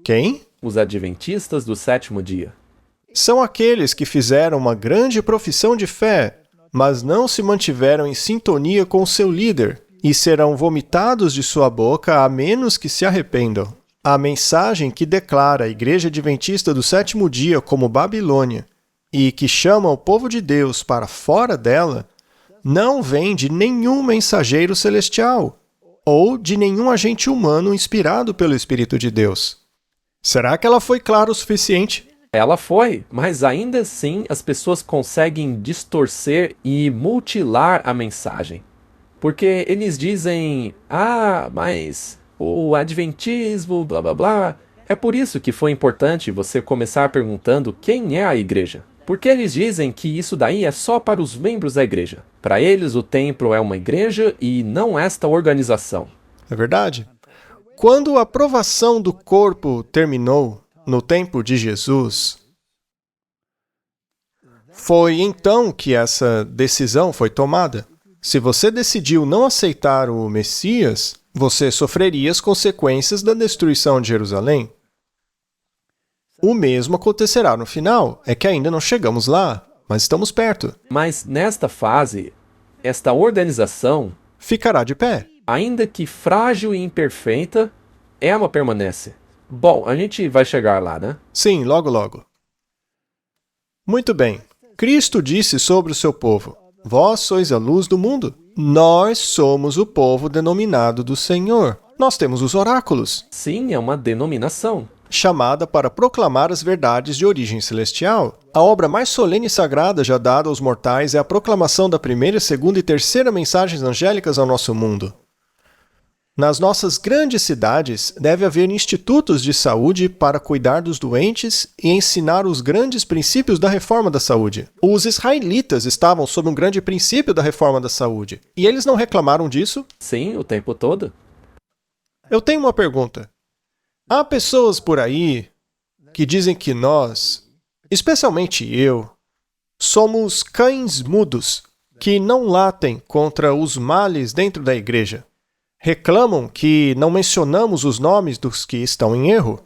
Quem? Os adventistas do sétimo dia. São aqueles que fizeram uma grande profissão de fé, mas não se mantiveram em sintonia com seu líder, e serão vomitados de sua boca a menos que se arrependam. A mensagem que declara a Igreja Adventista do Sétimo Dia como Babilônia e que chama o povo de Deus para fora dela, não vem de nenhum mensageiro celestial ou de nenhum agente humano inspirado pelo Espírito de Deus. Será que ela foi clara o suficiente? Ela foi, mas ainda assim as pessoas conseguem distorcer e mutilar a mensagem. Porque eles dizem, mas o adventismo, blá blá blá. É por isso que foi importante você começar perguntando quem é a igreja. Porque eles dizem que isso daí é só para os membros da igreja. Para eles, o templo é uma igreja e não esta organização. É verdade. Quando a provação do corpo terminou, no tempo de Jesus, foi então que essa decisão foi tomada. Se você decidiu não aceitar o Messias, você sofreria as consequências da destruição de Jerusalém. O mesmo acontecerá no final. É que ainda não chegamos lá, mas estamos perto. Mas nesta fase, esta organização, Ficará de pé. ainda que frágil e imperfeita, ela permanece. Bom, a gente vai chegar lá, né? Sim, logo logo. Muito bem. Cristo disse sobre o seu povo: Vós sois a luz do mundo. Nós somos o povo denominado do Senhor. Nós temos os oráculos, Sim, é uma denominação. chamada para proclamar as verdades de origem celestial. A obra mais solene e sagrada já dada aos mortais é a proclamação da primeira, segunda e terceira mensagens angélicas ao nosso mundo. Nas nossas grandes cidades, deve haver institutos de saúde para cuidar dos doentes e ensinar os grandes princípios da reforma da saúde. Os israelitas estavam sob um grande princípio da reforma da saúde, e eles não reclamaram disso? Sim, o tempo todo. Eu tenho uma pergunta. Há pessoas por aí que dizem que nós, especialmente eu, somos cães mudos que não latem contra os males dentro da igreja. Reclamam que não mencionamos os nomes dos que estão em erro.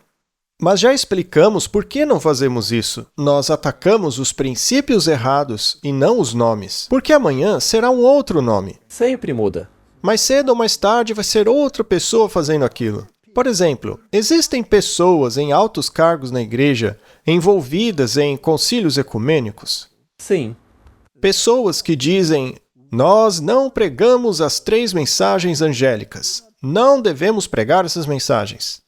Mas já explicamos por que não fazemos isso. Nós atacamos os princípios errados e não os nomes. Porque amanhã será um outro nome. Sempre muda. Mais cedo ou mais tarde vai ser outra pessoa fazendo aquilo. Por exemplo, existem pessoas em altos cargos na igreja envolvidas em concílios ecumênicos. Sim. Pessoas que dizem: nós não pregamos as 3 mensagens angélicas. Não devemos pregar essas mensagens.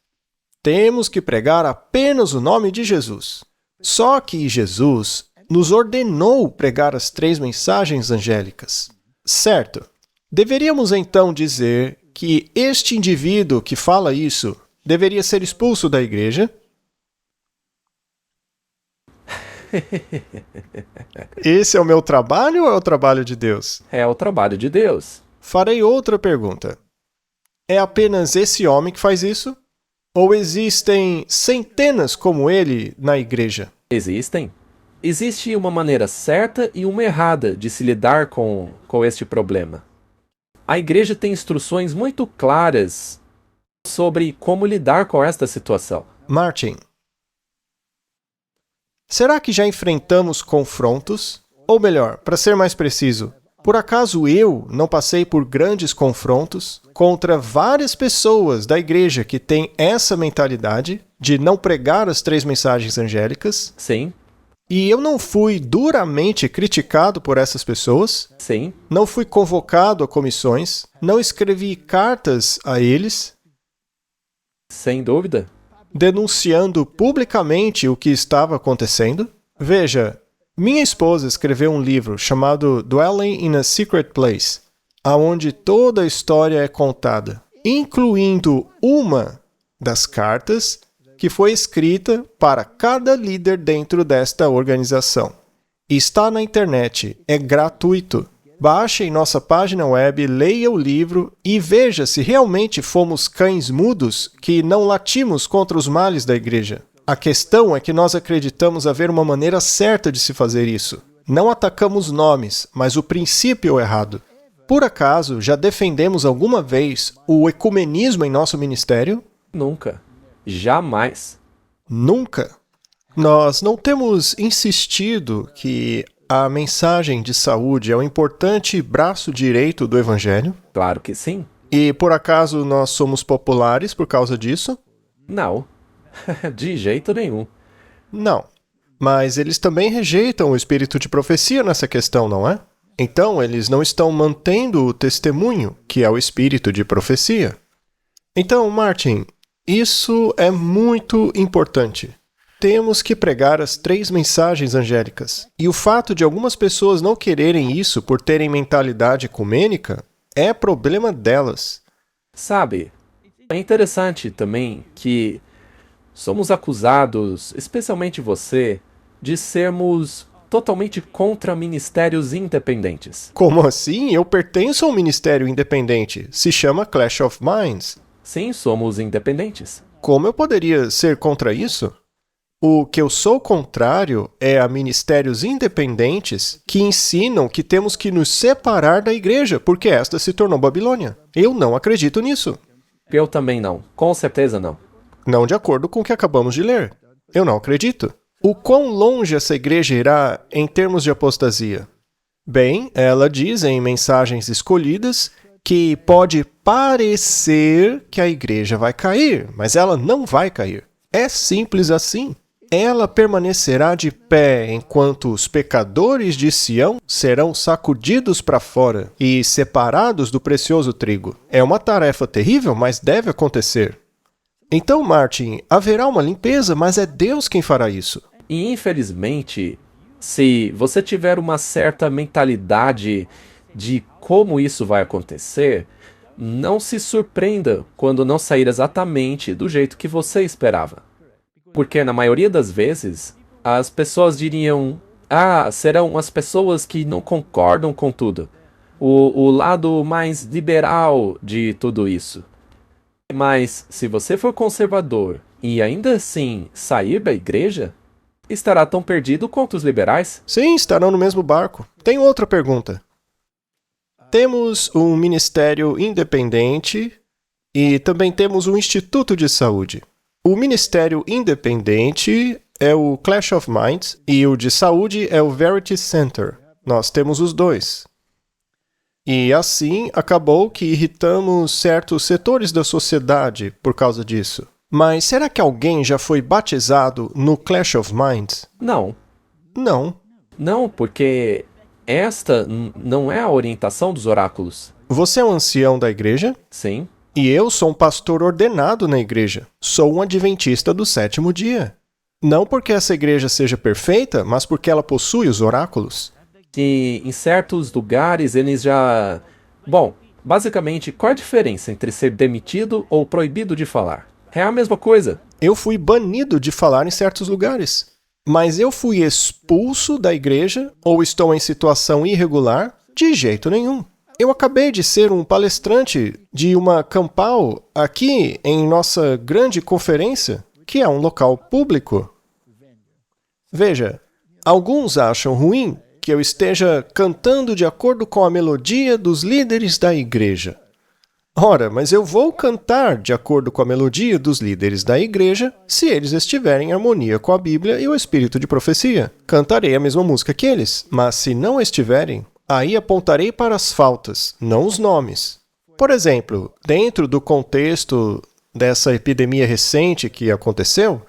Temos que pregar apenas o nome de Jesus. Só que Jesus nos ordenou pregar as 3 mensagens angélicas. Certo. Deveríamos então dizer que este indivíduo que fala isso deveria ser expulso da igreja? Esse é o meu trabalho ou é o trabalho de Deus? É o trabalho de Deus. Farei outra pergunta. É apenas esse homem que faz isso? Ou existem centenas como ele na igreja? Existem. Existe uma maneira certa e uma errada de se lidar com este problema. A igreja tem instruções muito claras sobre como lidar com esta situação. Martin, será que já enfrentamos confrontos? Ou melhor, para ser mais preciso, por acaso eu não passei por grandes confrontos contra várias pessoas da igreja que têm essa mentalidade de não pregar as 3 mensagens angélicas? Sim, E eu não fui duramente criticado por essas pessoas? sim, Não fui convocado a comissões? Não escrevi cartas a eles, sem dúvida. denunciando publicamente o que estava acontecendo? Veja, minha esposa escreveu um livro chamado Dwelling in a Secret Place, onde toda a história é contada, incluindo uma das cartas que foi escrita para cada líder dentro desta organização. Está na internet, é gratuito. Baixe em nossa página web, leia o livro e veja se realmente fomos cães mudos que não latimos contra os males da igreja. A questão é que nós acreditamos haver uma maneira certa de se fazer isso. Não atacamos nomes, mas o princípio errado. Por acaso, já defendemos alguma vez o ecumenismo em nosso ministério? Nunca. Jamais. Nunca. Nós não temos insistido que a mensagem de saúde é um importante braço direito do Evangelho? Claro que sim. E por acaso nós somos populares por causa disso? Não. De jeito nenhum. Não. Mas eles também rejeitam o espírito de profecia nessa questão, não é? Então, eles não estão mantendo o testemunho, que é o espírito de profecia. Então, Martin, isso é muito importante. Temos que pregar as 3 mensagens angélicas. E o fato de algumas pessoas não quererem isso por terem mentalidade ecumênica é problema delas. Sabe, é interessante também que somos acusados, especialmente você, de sermos totalmente contra ministérios independentes. Como assim? Eu pertenço a um ministério independente. Se chama Clash of Minds. Sim, somos independentes. Como eu poderia ser contra isso? O que eu sou contrário é a ministérios independentes que ensinam que temos que nos separar da igreja porque esta se tornou Babilônia. Eu não acredito nisso. Eu também não. Com certeza não. Não de acordo com o que acabamos de ler. Eu não acredito. O quão longe essa igreja irá em termos de apostasia? Bem, ela diz em Mensagens Escolhidas que pode parecer que a igreja vai cair, mas ela não vai cair. É simples assim. Ela permanecerá de pé enquanto os pecadores de Sião serão sacudidos para fora e separados do precioso trigo. É uma tarefa terrível, mas deve acontecer. Então, Martin, haverá uma limpeza, mas é Deus quem fará isso. E infelizmente, se você tiver uma certa mentalidade de como isso vai acontecer, não se surpreenda quando não sair exatamente do jeito que você esperava. Porque na maioria das vezes, as pessoas diriam: serão as pessoas que não concordam com tudo. O lado mais liberal de tudo isso. Mas se você for conservador e ainda assim sair da igreja, estará tão perdido quanto os liberais? Sim, estarão no mesmo barco. Tenho outra pergunta. Temos um ministério independente e também temos um instituto de saúde. O ministério independente é o Clash of Minds e o de saúde é o Verity Center. Nós temos os dois. E assim acabou que irritamos certos setores da sociedade por causa disso. Mas será que alguém já foi batizado no Clash of Minds? Não. Não. Não, porque esta não é a orientação dos oráculos. Você é um ancião da igreja? Sim. E eu sou um pastor ordenado na igreja. Sou um adventista do 7º dia. Não porque essa igreja seja perfeita, mas porque ela possui os oráculos. E em certos lugares eles já... Bom, basicamente, qual a diferença entre ser demitido ou proibido de falar? É a mesma coisa. Eu fui banido de falar em certos lugares. Mas eu fui expulso da igreja ou estou em situação irregular? De jeito nenhum. Eu acabei de ser um palestrante de uma campal aqui em nossa grande conferência, que é um local público. Veja, alguns acham ruim que eu esteja cantando de acordo com a melodia dos líderes da igreja. Ora, mas eu vou cantar de acordo com a melodia dos líderes da igreja se eles estiverem em harmonia com a Bíblia e o espírito de profecia. Cantarei a mesma música que eles, mas se não estiverem, aí apontarei para as faltas, não os nomes. Por exemplo, dentro do contexto dessa epidemia recente que aconteceu,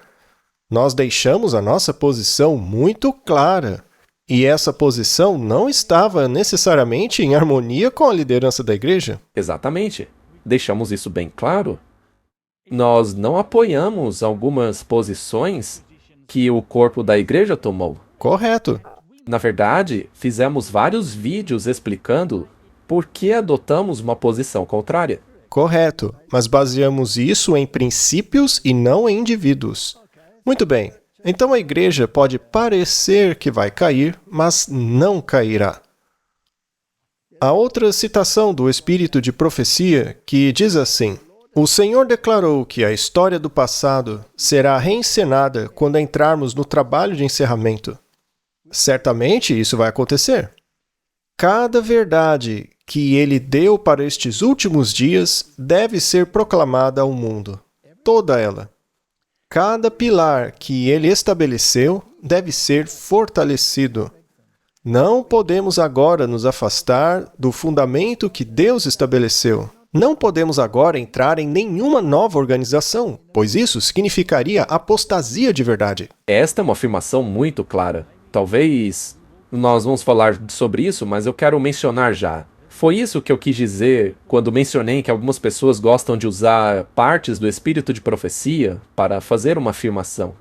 nós deixamos a nossa posição muito clara. E essa posição não estava necessariamente em harmonia com a liderança da igreja? Exatamente. Deixamos isso bem claro. Nós não apoiamos algumas posições que o corpo da igreja tomou. Correto. Na verdade, fizemos vários vídeos explicando por que adotamos uma posição contrária. Correto, mas baseamos isso em princípios e não em indivíduos. Muito bem. Então a igreja pode parecer que vai cair, mas não cairá. Há outra citação do espírito de profecia que diz assim: O Senhor declarou que a história do passado será reencenada quando entrarmos no trabalho de encerramento. Certamente isso vai acontecer. Cada verdade que ele deu para estes últimos dias deve ser proclamada ao mundo. Toda ela. Cada pilar que ele estabeleceu deve ser fortalecido. Não podemos agora nos afastar do fundamento que Deus estabeleceu. Não podemos agora entrar em nenhuma nova organização, pois isso significaria apostasia de verdade. Esta é uma afirmação muito clara. Talvez nós vamos falar sobre isso, mas eu quero mencionar já. Foi isso que eu quis dizer quando mencionei que algumas pessoas gostam de usar partes do espírito de profecia para fazer uma afirmação.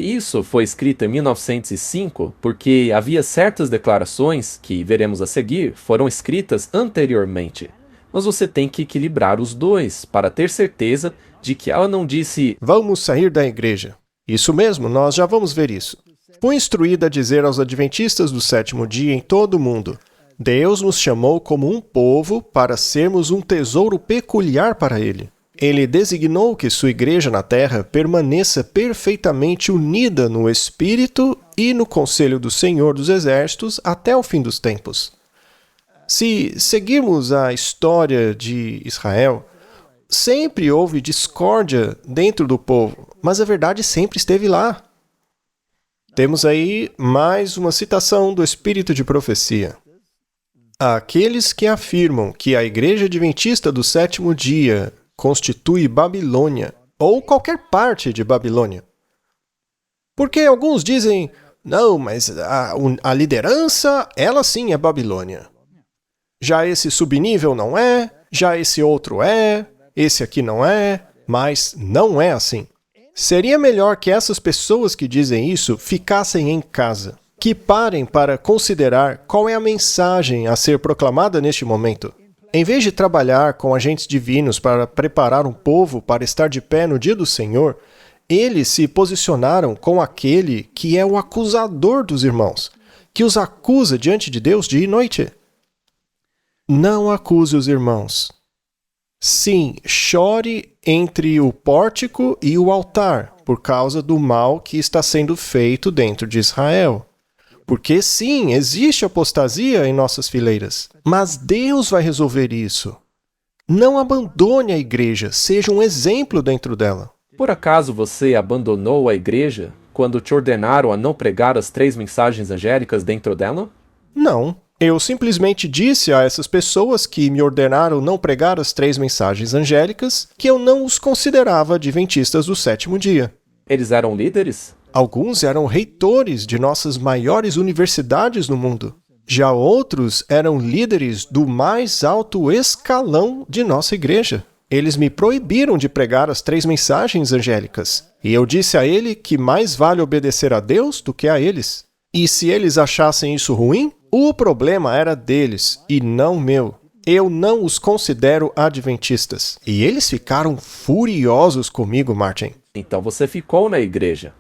Isso foi escrito em 1905 porque havia certas declarações que veremos a seguir foram escritas anteriormente. Mas você tem que equilibrar os dois para ter certeza de que ela não disse Vamos sair da igreja. Isso mesmo, nós já vamos ver isso. Fui instruída a dizer aos adventistas do sétimo dia em todo o mundo: Deus nos chamou como um povo para sermos um tesouro peculiar para Ele. Ele designou que sua igreja na terra permaneça perfeitamente unida no Espírito e no conselho do Senhor dos Exércitos até o fim dos tempos. Se seguirmos a história de Israel, sempre houve discórdia dentro do povo, mas a verdade sempre esteve lá. Temos aí mais uma citação do espírito de profecia. Aqueles que afirmam que a Igreja Adventista do sétimo dia constitui Babilônia, ou qualquer parte de Babilônia. Porque alguns dizem, não, mas a liderança, ela sim é Babilônia. Já esse subnível não é, já esse outro é, esse aqui não é, mas não é assim. Seria melhor que essas pessoas que dizem isso ficassem em casa, que parem para considerar qual é a mensagem a ser proclamada neste momento. Em vez de trabalhar com agentes divinos para preparar um povo para estar de pé no dia do Senhor, eles se posicionaram com aquele que é o acusador dos irmãos, que os acusa diante de Deus dia e noite. Não acuse os irmãos. Sim, chore entre o pórtico e o altar, por causa do mal que está sendo feito dentro de Israel. Porque sim, existe apostasia em nossas fileiras, mas Deus vai resolver isso. Não abandone a igreja, seja um exemplo dentro dela. Por acaso você abandonou a igreja quando te ordenaram a não pregar as 3 mensagens angélicas dentro dela? Não. Eu simplesmente disse a essas pessoas que me ordenaram não pregar as 3 mensagens angélicas que eu não os considerava adventistas do sétimo dia. Eles eram líderes? Alguns eram reitores de nossas maiores universidades no mundo. Já outros eram líderes do mais alto escalão de nossa igreja. Eles me proibiram de pregar as 3 mensagens angélicas. E eu disse a ele que mais vale obedecer a Deus do que a eles. E se eles achassem isso ruim, o problema era deles e não meu. Eu não os considero adventistas. E eles ficaram furiosos comigo, Martin. Então você ficou na igreja.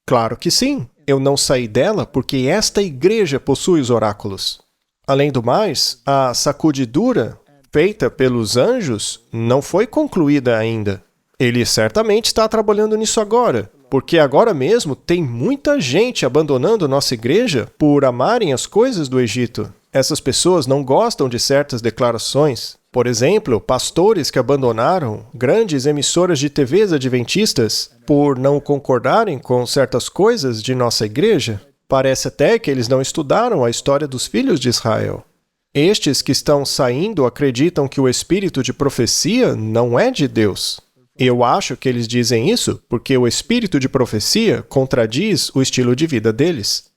Claro que sim. Eu não saí dela porque esta igreja possui os oráculos. Além do mais, a sacudidura feita pelos anjos não foi concluída ainda. Ele certamente está trabalhando nisso agora, porque agora mesmo tem muita gente abandonando nossa igreja por amarem as coisas do Egito. Essas pessoas não gostam de certas declarações. Por exemplo, pastores que abandonaram grandes emissoras de TVs adventistas por não concordarem com certas coisas de nossa igreja. Parece até que eles não estudaram a história dos filhos de Israel. Estes que estão saindo acreditam que o espírito de profecia não é de Deus. Eu acho que eles dizem isso porque o espírito de profecia contradiz o estilo de vida deles.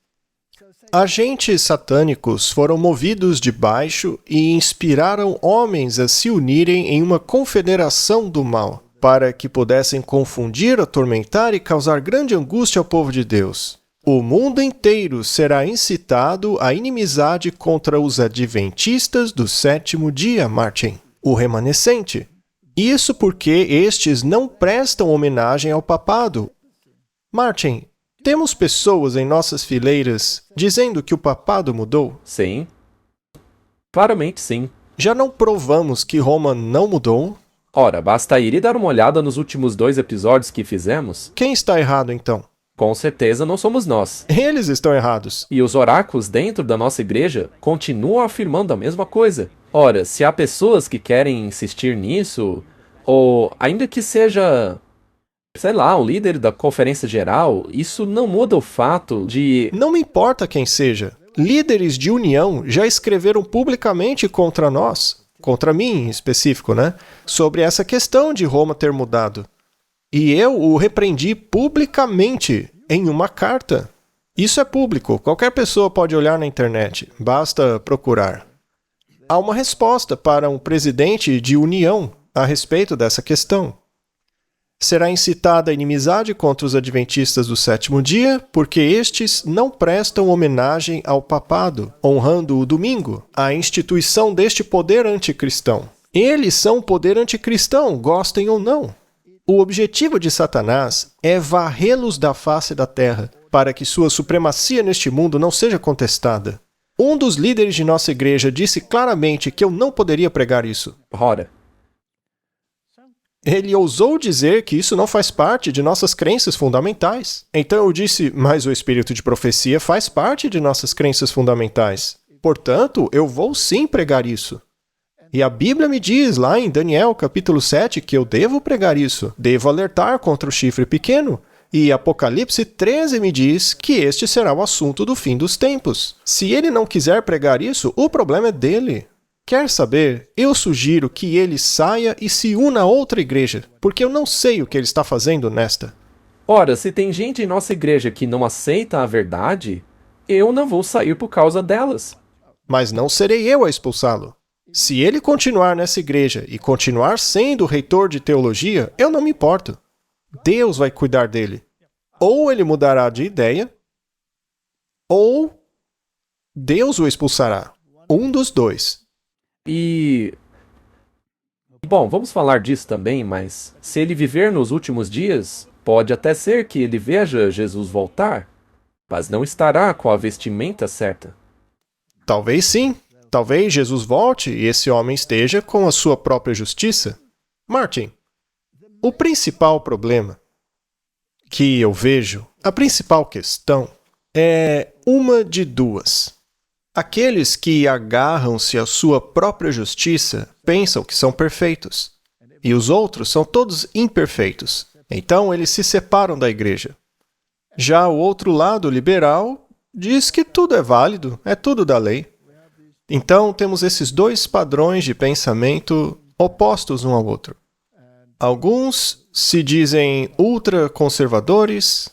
Agentes satânicos foram movidos de baixo e inspiraram homens a se unirem em uma confederação do mal, para que pudessem confundir, atormentar e causar grande angústia ao povo de Deus. O mundo inteiro será incitado à inimizade contra os adventistas do sétimo dia, Martin, o remanescente. Isso porque estes não prestam homenagem ao papado. Martin, temos pessoas em nossas fileiras dizendo que o papado mudou? Sim. Claramente sim. Já não provamos que Roma não mudou? Ora, basta ir e dar uma olhada nos últimos 2 episódios que fizemos. Quem está errado então? Com certeza não somos nós. Eles estão errados. E os oráculos dentro da nossa igreja continuam afirmando a mesma coisa. Ora, se há pessoas que querem insistir nisso, ou ainda que seja, sei lá, o líder da conferência geral, isso não muda o fato de... Não me importa quem seja. líderes de união já escreveram publicamente contra nós, contra mim em específico, sobre essa questão de Roma ter mudado. E eu o repreendi publicamente em uma carta. Isso é público, qualquer pessoa pode olhar na internet, basta procurar. Há uma resposta para um presidente de união a respeito dessa questão. Será incitada a inimizade contra os adventistas do sétimo dia, porque estes não prestam homenagem ao papado, honrando o domingo, a instituição deste poder anticristão. Eles são poder anticristão, gostem ou não. O objetivo de Satanás é varrê-los da face da terra, para que sua supremacia neste mundo não seja contestada. Um dos líderes de nossa igreja disse claramente que eu não poderia pregar isso. Ora, Ele ousou dizer que isso não faz parte de nossas crenças fundamentais. Então eu disse, mas o espírito de profecia faz parte de nossas crenças fundamentais. Portanto, eu vou sim pregar isso. E a Bíblia me diz lá em Daniel capítulo 7 que eu devo pregar isso. Devo alertar contra o chifre pequeno. E Apocalipse 13 me diz que este será o assunto do fim dos tempos. Se ele não quiser pregar isso, o problema é dele. Quer saber? Eu sugiro que ele saia e se una a outra igreja, porque eu não sei o que ele está fazendo nesta. ora, se tem gente em nossa igreja que não aceita a verdade, eu não vou sair por causa delas. Mas não serei eu a expulsá-lo. Se ele continuar nessa igreja e continuar sendo reitor de teologia, eu não me importo. Deus vai cuidar dele. Ou ele mudará de ideia, ou Deus o expulsará. Um dos dois. Bom, vamos falar disso também, mas se ele viver nos últimos dias, pode até ser que ele veja Jesus voltar, mas não estará com a vestimenta certa. Talvez sim. Talvez Jesus volte e esse homem esteja com a sua própria justiça. Martin, o principal problema que eu vejo, a principal questão, é uma de duas. Aqueles que agarram-se à sua própria justiça pensam que são perfeitos, e os outros são todos imperfeitos. Então eles se separam da igreja. Já o outro lado liberal diz que tudo é válido, é tudo da lei. Então temos esses dois padrões de pensamento opostos um ao outro. Alguns se dizem ultraconservadores,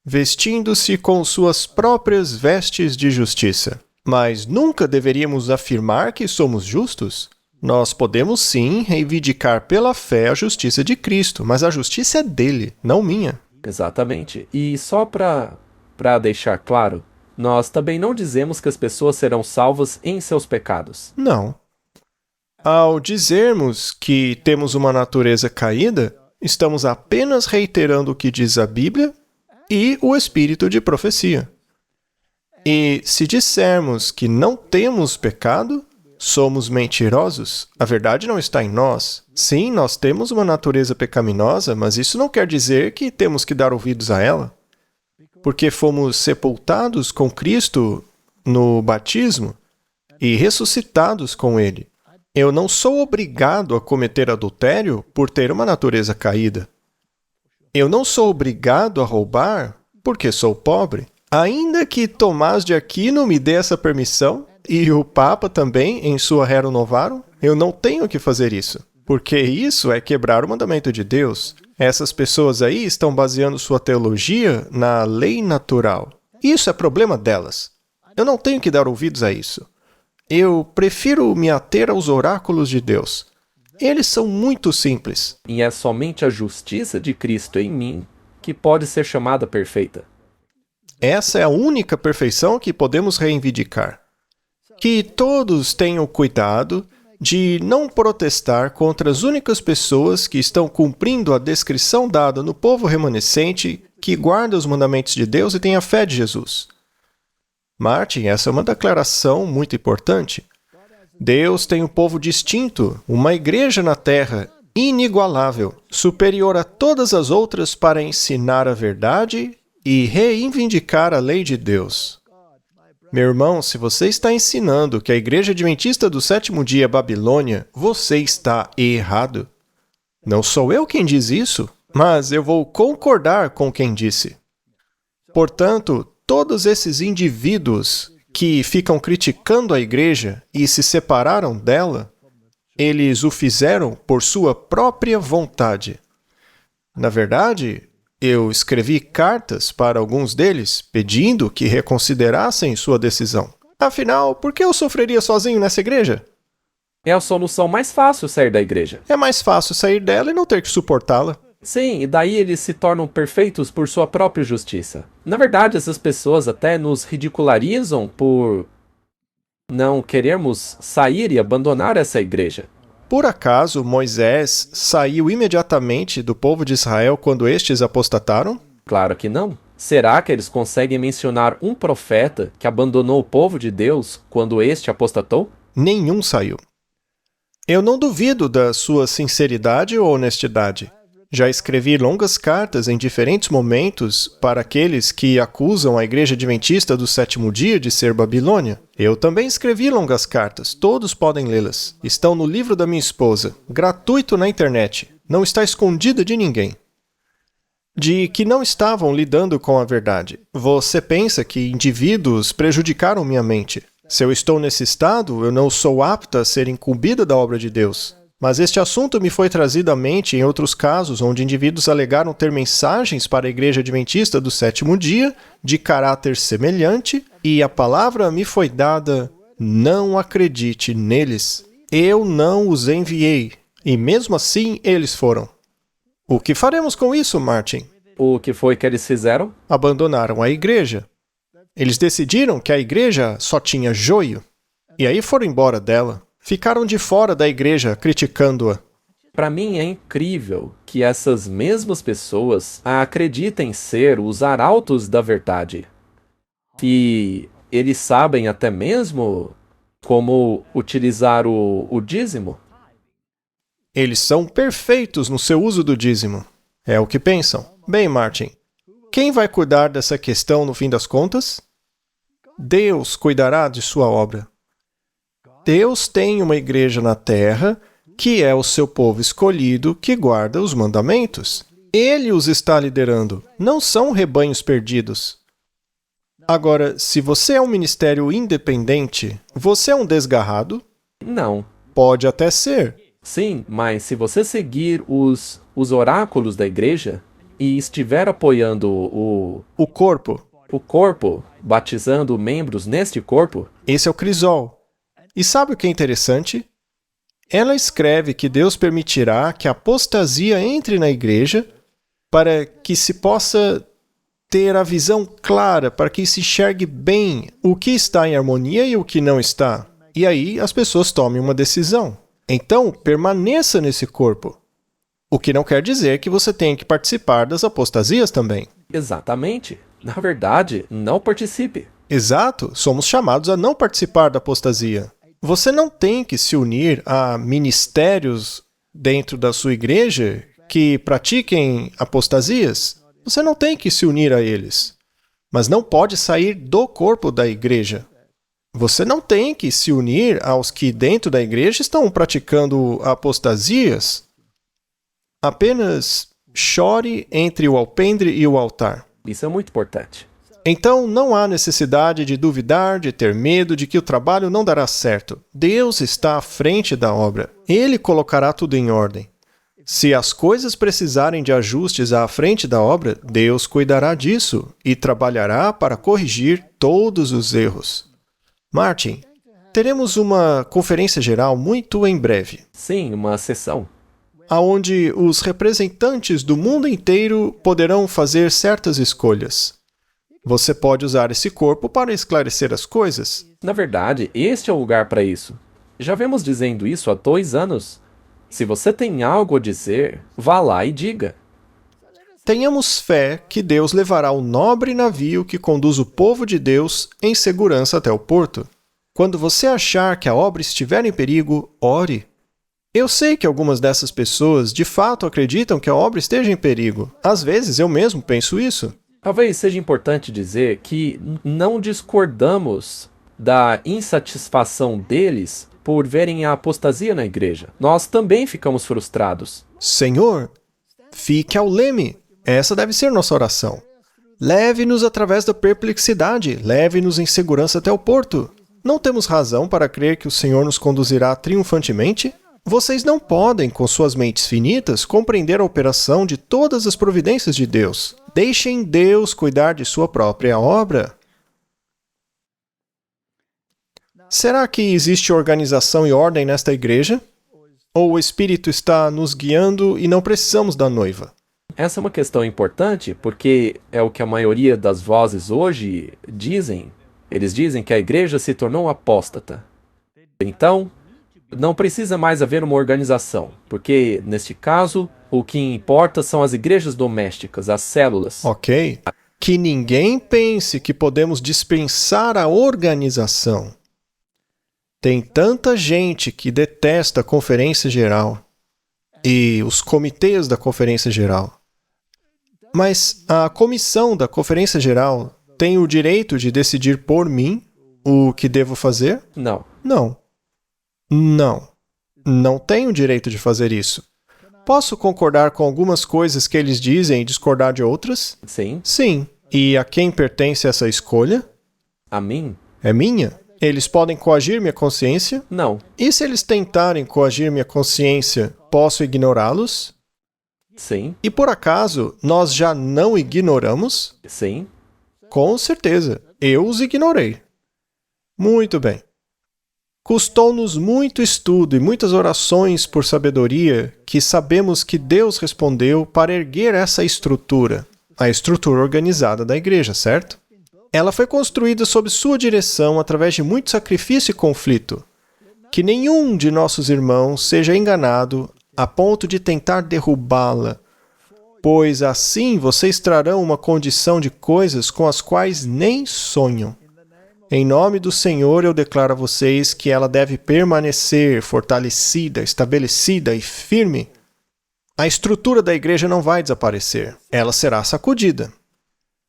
vestindo-se com suas próprias vestes de justiça. Mas nunca deveríamos afirmar que somos justos? Nós podemos sim reivindicar pela fé a justiça de Cristo, mas a justiça é dele, não minha. Exatamente. E só para deixar claro, nós também não dizemos que as pessoas serão salvas em seus pecados. Não. Ao dizermos que temos uma natureza caída, estamos apenas reiterando o que diz a Bíblia e o espírito de profecia. E se dissermos que não temos pecado, somos mentirosos. A verdade não está em nós. Sim, nós temos uma natureza pecaminosa, mas isso não quer dizer que temos que dar ouvidos a ela. Porque fomos sepultados com Cristo no batismo e ressuscitados com Ele. Eu não sou obrigado a cometer adultério por ter uma natureza caída. Eu não sou obrigado a roubar porque sou pobre. Ainda que Tomás de Aquino me dê essa permissão, e o Papa também, em sua Rerum Novarum, eu não tenho que fazer isso, porque isso é quebrar o mandamento de Deus. Essas pessoas aí estão baseando sua teologia na lei natural. Isso é problema delas. Eu não tenho que dar ouvidos a isso. Eu prefiro me ater aos oráculos de Deus. Eles são muito simples. E é somente a justiça de Cristo em mim que pode ser chamada perfeita. Essa é a única perfeição que podemos reivindicar. Que todos tenham cuidado de não protestar contra as únicas pessoas que estão cumprindo a descrição dada no povo remanescente que guarda os mandamentos de Deus e tem a fé de Jesus. Martin, essa é uma declaração muito importante. Deus tem um povo distinto, uma igreja na terra inigualável, superior a todas as outras para ensinar a verdade e reivindicar a lei de Deus. Meu irmão, se você está ensinando que a Igreja Adventista do Sétimo Dia é Babilônia, você está errado. Não sou eu quem diz isso, mas eu vou concordar com quem disse. Portanto, todos esses indivíduos que ficam criticando a igreja e se separaram dela, eles o fizeram por sua própria vontade. Na verdade, eu escrevi cartas para alguns deles pedindo que reconsiderassem sua decisão. Afinal, por que eu sofreria sozinho nessa igreja? É a solução mais fácil sair da igreja. É mais fácil sair dela e não ter que suportá-la. Sim, e daí eles se tornam perfeitos por sua própria justiça. Na verdade, essas pessoas até nos ridicularizam por não querermos sair e abandonar essa igreja. Por acaso Moisés saiu imediatamente do povo de Israel quando estes apostataram? Claro que não. Será que eles conseguem mencionar um profeta que abandonou o povo de Deus quando este apostatou? Nenhum saiu. Eu não duvido da sua sinceridade ou honestidade. Já escrevi longas cartas em diferentes momentos para aqueles que acusam a Igreja Adventista do Sétimo Dia de ser Babilônia. Eu também escrevi longas cartas, todos podem lê-las. Estão no livro da minha esposa, gratuito na internet, não está escondida de ninguém. De que não estavam lidando com a verdade. Você pensa que indivíduos prejudicaram minha mente. Se eu estou nesse estado, eu não sou apta a ser incumbida da obra de Deus. Mas este assunto me foi trazido à mente em outros casos, onde indivíduos alegaram ter mensagens para a Igreja Adventista do Sétimo Dia, de caráter semelhante, e a palavra me foi dada: não acredite neles. Eu não os enviei, e mesmo assim eles foram. O que faremos com isso, Martin? O que foi que eles fizeram? Abandonaram a igreja. Eles decidiram que a igreja só tinha joio, e aí foram embora dela. Ficaram de fora da igreja, criticando-a. Para mim é incrível que essas mesmas pessoas acreditem ser os arautos da verdade. E eles sabem até mesmo como utilizar o dízimo. Eles são perfeitos no seu uso do dízimo. É o que pensam. Bem, Martin, quem vai cuidar dessa questão no fim das contas? Deus cuidará de sua obra. Deus tem uma igreja na terra, que é o seu povo escolhido, que guarda os mandamentos. Ele os está liderando, não são rebanhos perdidos. Agora, se você é um ministério independente, você é um desgarrado? Não. Pode até ser. Sim, mas se você seguir os oráculos da igreja e estiver apoiando O corpo. o corpo, batizando membros neste corpo, Esse é o crisol. E sabe o que é interessante? Ela escreve que Deus permitirá que a apostasia entre na igreja para que se possa ter a visão clara, para que se enxergue bem o que está em harmonia e o que não está. E aí as pessoas tomem uma decisão. Então, permaneça nesse corpo. O que não quer dizer que você tenha que participar das apostasias também. exatamente. Na verdade, não participe. Exato, somos chamados a não participar da apostasia. Você não tem que se unir a ministérios dentro da sua igreja que pratiquem apostasias. Você não tem que se unir a eles. Mas não pode sair do corpo da igreja. Você não tem que se unir aos que dentro da igreja estão praticando apostasias. Apenas chore entre o alpendre e o altar. Isso é muito importante. Então, não há necessidade de duvidar, de ter medo de que o trabalho não dará certo. Deus está à frente da obra. Ele colocará tudo em ordem. Se as coisas precisarem de ajustes à frente da obra, Deus cuidará disso e trabalhará para corrigir todos os erros. Martin, teremos uma conferência geral muito em breve, Sim, uma sessão. onde os representantes do mundo inteiro poderão fazer certas escolhas. Você pode usar esse corpo para esclarecer as coisas. Na verdade, este é o lugar para isso. Já vemos dizendo isso há 2 anos. Se você tem algo a dizer, vá lá e diga. Tenhamos fé que Deus levará o nobre navio que conduz o povo de Deus em segurança até o porto. Quando você achar que a obra estiver em perigo, ore. Eu sei que algumas dessas pessoas de fato acreditam que a obra esteja em perigo. Às vezes eu mesmo penso isso. Talvez seja importante dizer que não discordamos da insatisfação deles por verem a apostasia na igreja. Nós também ficamos frustrados. Senhor, fique ao leme. Essa deve ser nossa oração. Leve-nos através da perplexidade, leve-nos em segurança até o porto. Não temos razão para crer que o Senhor nos conduzirá triunfantemente? Vocês não podem, com suas mentes finitas, compreender a operação de todas as providências de Deus. Deixem Deus cuidar de sua própria obra. Será que existe organização e ordem nesta igreja? Ou o Espírito está nos guiando e não precisamos da noiva? Essa é uma questão importante porque é o que a maioria das vozes hoje dizem. Eles dizem que a igreja se tornou apóstata. Então, não precisa mais haver uma organização, porque, neste caso, o que importa são as igrejas domésticas, as células. Ok. Que ninguém pense que podemos dispensar a organização. Tem tanta gente que detesta a Conferência Geral e os comitês da Conferência Geral. Mas a comissão da Conferência Geral tem o direito de decidir por mim o que devo fazer? Não. Não. Não. Não tenho o direito de fazer isso. Posso concordar com algumas coisas que eles dizem e discordar de outras? Sim. Sim. E a quem pertence essa escolha? A mim? É minha? Eles podem coagir minha consciência? Não. E se eles tentarem coagir minha consciência, posso ignorá-los? Sim. E por acaso, nós já não ignoramos? Sim. Com certeza. Eu os ignorei. Muito bem. Custou-nos muito estudo e muitas orações por sabedoria que sabemos que Deus respondeu para erguer essa estrutura, a estrutura organizada da igreja, certo? Ela foi construída sob sua direção através de muito sacrifício e conflito. Que nenhum de nossos irmãos seja enganado a ponto de tentar derrubá-la, pois assim vocês trarão uma condição de coisas com as quais nem sonham. Em nome do Senhor, eu declaro a vocês que ela deve permanecer fortalecida, estabelecida e firme. A estrutura da igreja não vai desaparecer, ela será sacudida.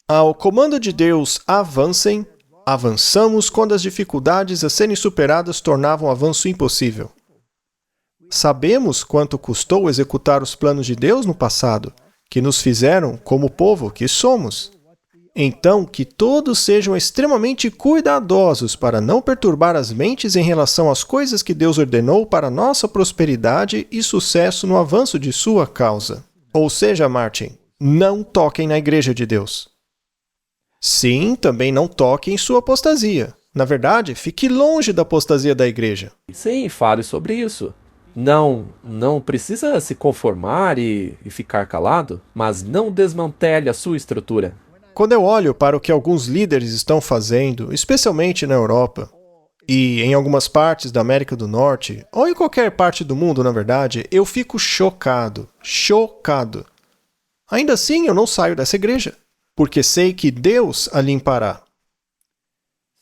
Ao comando de Deus, avancem, avançamos quando as dificuldades a serem superadas tornavam o avanço impossível. Sabemos quanto custou executar os planos de Deus no passado, que nos fizeram como o povo que somos. Então, que todos sejam extremamente cuidadosos para não perturbar as mentes em relação às coisas que Deus ordenou para nossa prosperidade e sucesso no avanço de sua causa. Ou seja, Martin, não toquem na igreja de Deus. Sim, também não toque em sua apostasia. Na verdade, fique longe da apostasia da igreja. Sim, fale sobre isso. Não precisa se conformar e ficar calado, mas não desmantele a sua estrutura. Quando eu olho para o que alguns líderes estão fazendo, especialmente na Europa, e em algumas partes da América do Norte, ou em qualquer parte do mundo, na verdade, eu fico chocado. Chocado. Ainda assim, eu não saio dessa igreja, porque sei que Deus a limpará.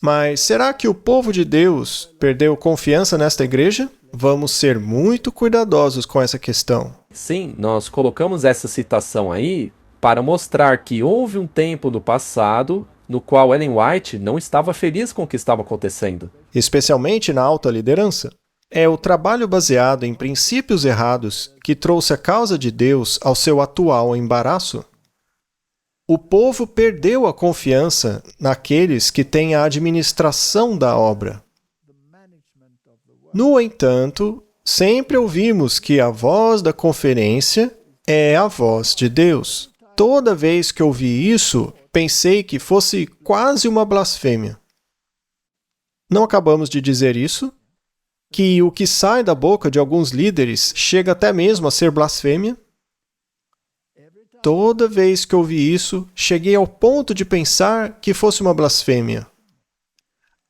Mas será que o povo de Deus perdeu confiança nesta igreja? Vamos ser muito cuidadosos com essa questão. Sim, nós colocamos essa citação aí para mostrar que houve um tempo no passado no qual Ellen White não estava feliz com o que estava acontecendo. Especialmente na alta liderança. É o trabalho baseado em princípios errados que trouxe a causa de Deus ao seu atual embaraço. O povo perdeu a confiança naqueles que têm a administração da obra. No entanto, sempre ouvimos que a voz da conferência é a voz de Deus. Toda vez que ouvi isso, pensei que fosse quase uma blasfêmia. Não acabamos de dizer isso? Que o que sai da boca de alguns líderes chega até mesmo a ser blasfêmia? Toda vez que ouvi isso, cheguei ao ponto de pensar que fosse uma blasfêmia.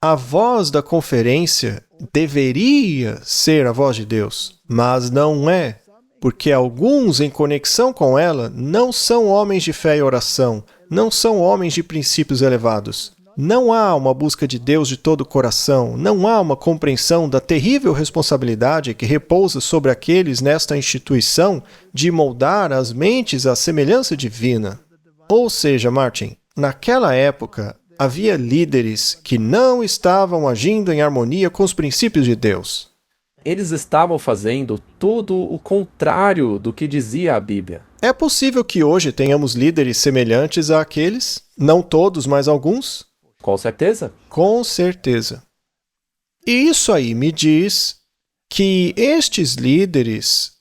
A voz da conferência deveria ser a voz de Deus, mas não é, porque alguns em conexão com ela não são homens de fé e oração, não são homens de princípios elevados. Não há uma busca de Deus de todo o coração, não há uma compreensão da terrível responsabilidade que repousa sobre aqueles nesta instituição de moldar as mentes à semelhança divina. Ou seja, Martin, naquela época havia líderes que não estavam agindo em harmonia com os princípios de Deus. Eles estavam fazendo tudo o contrário do que dizia a Bíblia. É possível que hoje tenhamos líderes semelhantes àqueles? Não todos, mas alguns? Com certeza. Com certeza. E isso aí me diz que estes líderes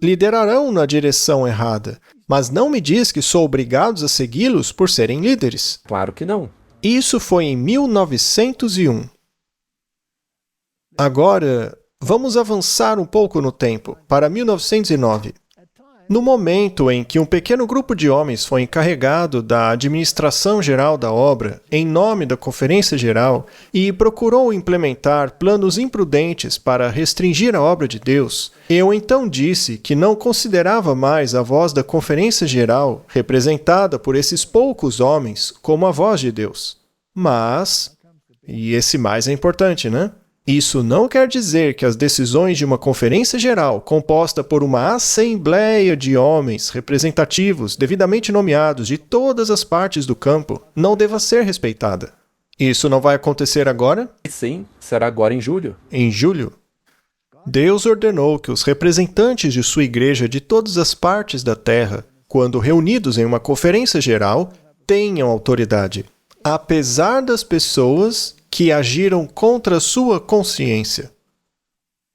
liderarão na direção errada, mas não me diz que sou obrigado a segui-los por serem líderes. Claro que não. Isso foi em 1901. Agora, vamos avançar um pouco no tempo, para 1909. No momento em que um pequeno grupo de homens foi encarregado da administração geral da obra, em nome da Conferência Geral, e procurou implementar planos imprudentes para restringir a obra de Deus, eu então disse que não considerava mais a voz da Conferência Geral, representada por esses poucos homens, como a voz de Deus. Mas, e esse mais é importante, né? Isso não quer dizer que as decisões de uma conferência geral, composta por uma assembleia de homens representativos devidamente nomeados de todas as partes do campo, não deva ser respeitada. Isso não vai acontecer agora? Sim, será agora em julho. Em julho? Deus ordenou que os representantes de sua igreja de todas as partes da terra, quando reunidos em uma conferência geral, tenham autoridade, apesar das pessoas que agiram contra sua consciência.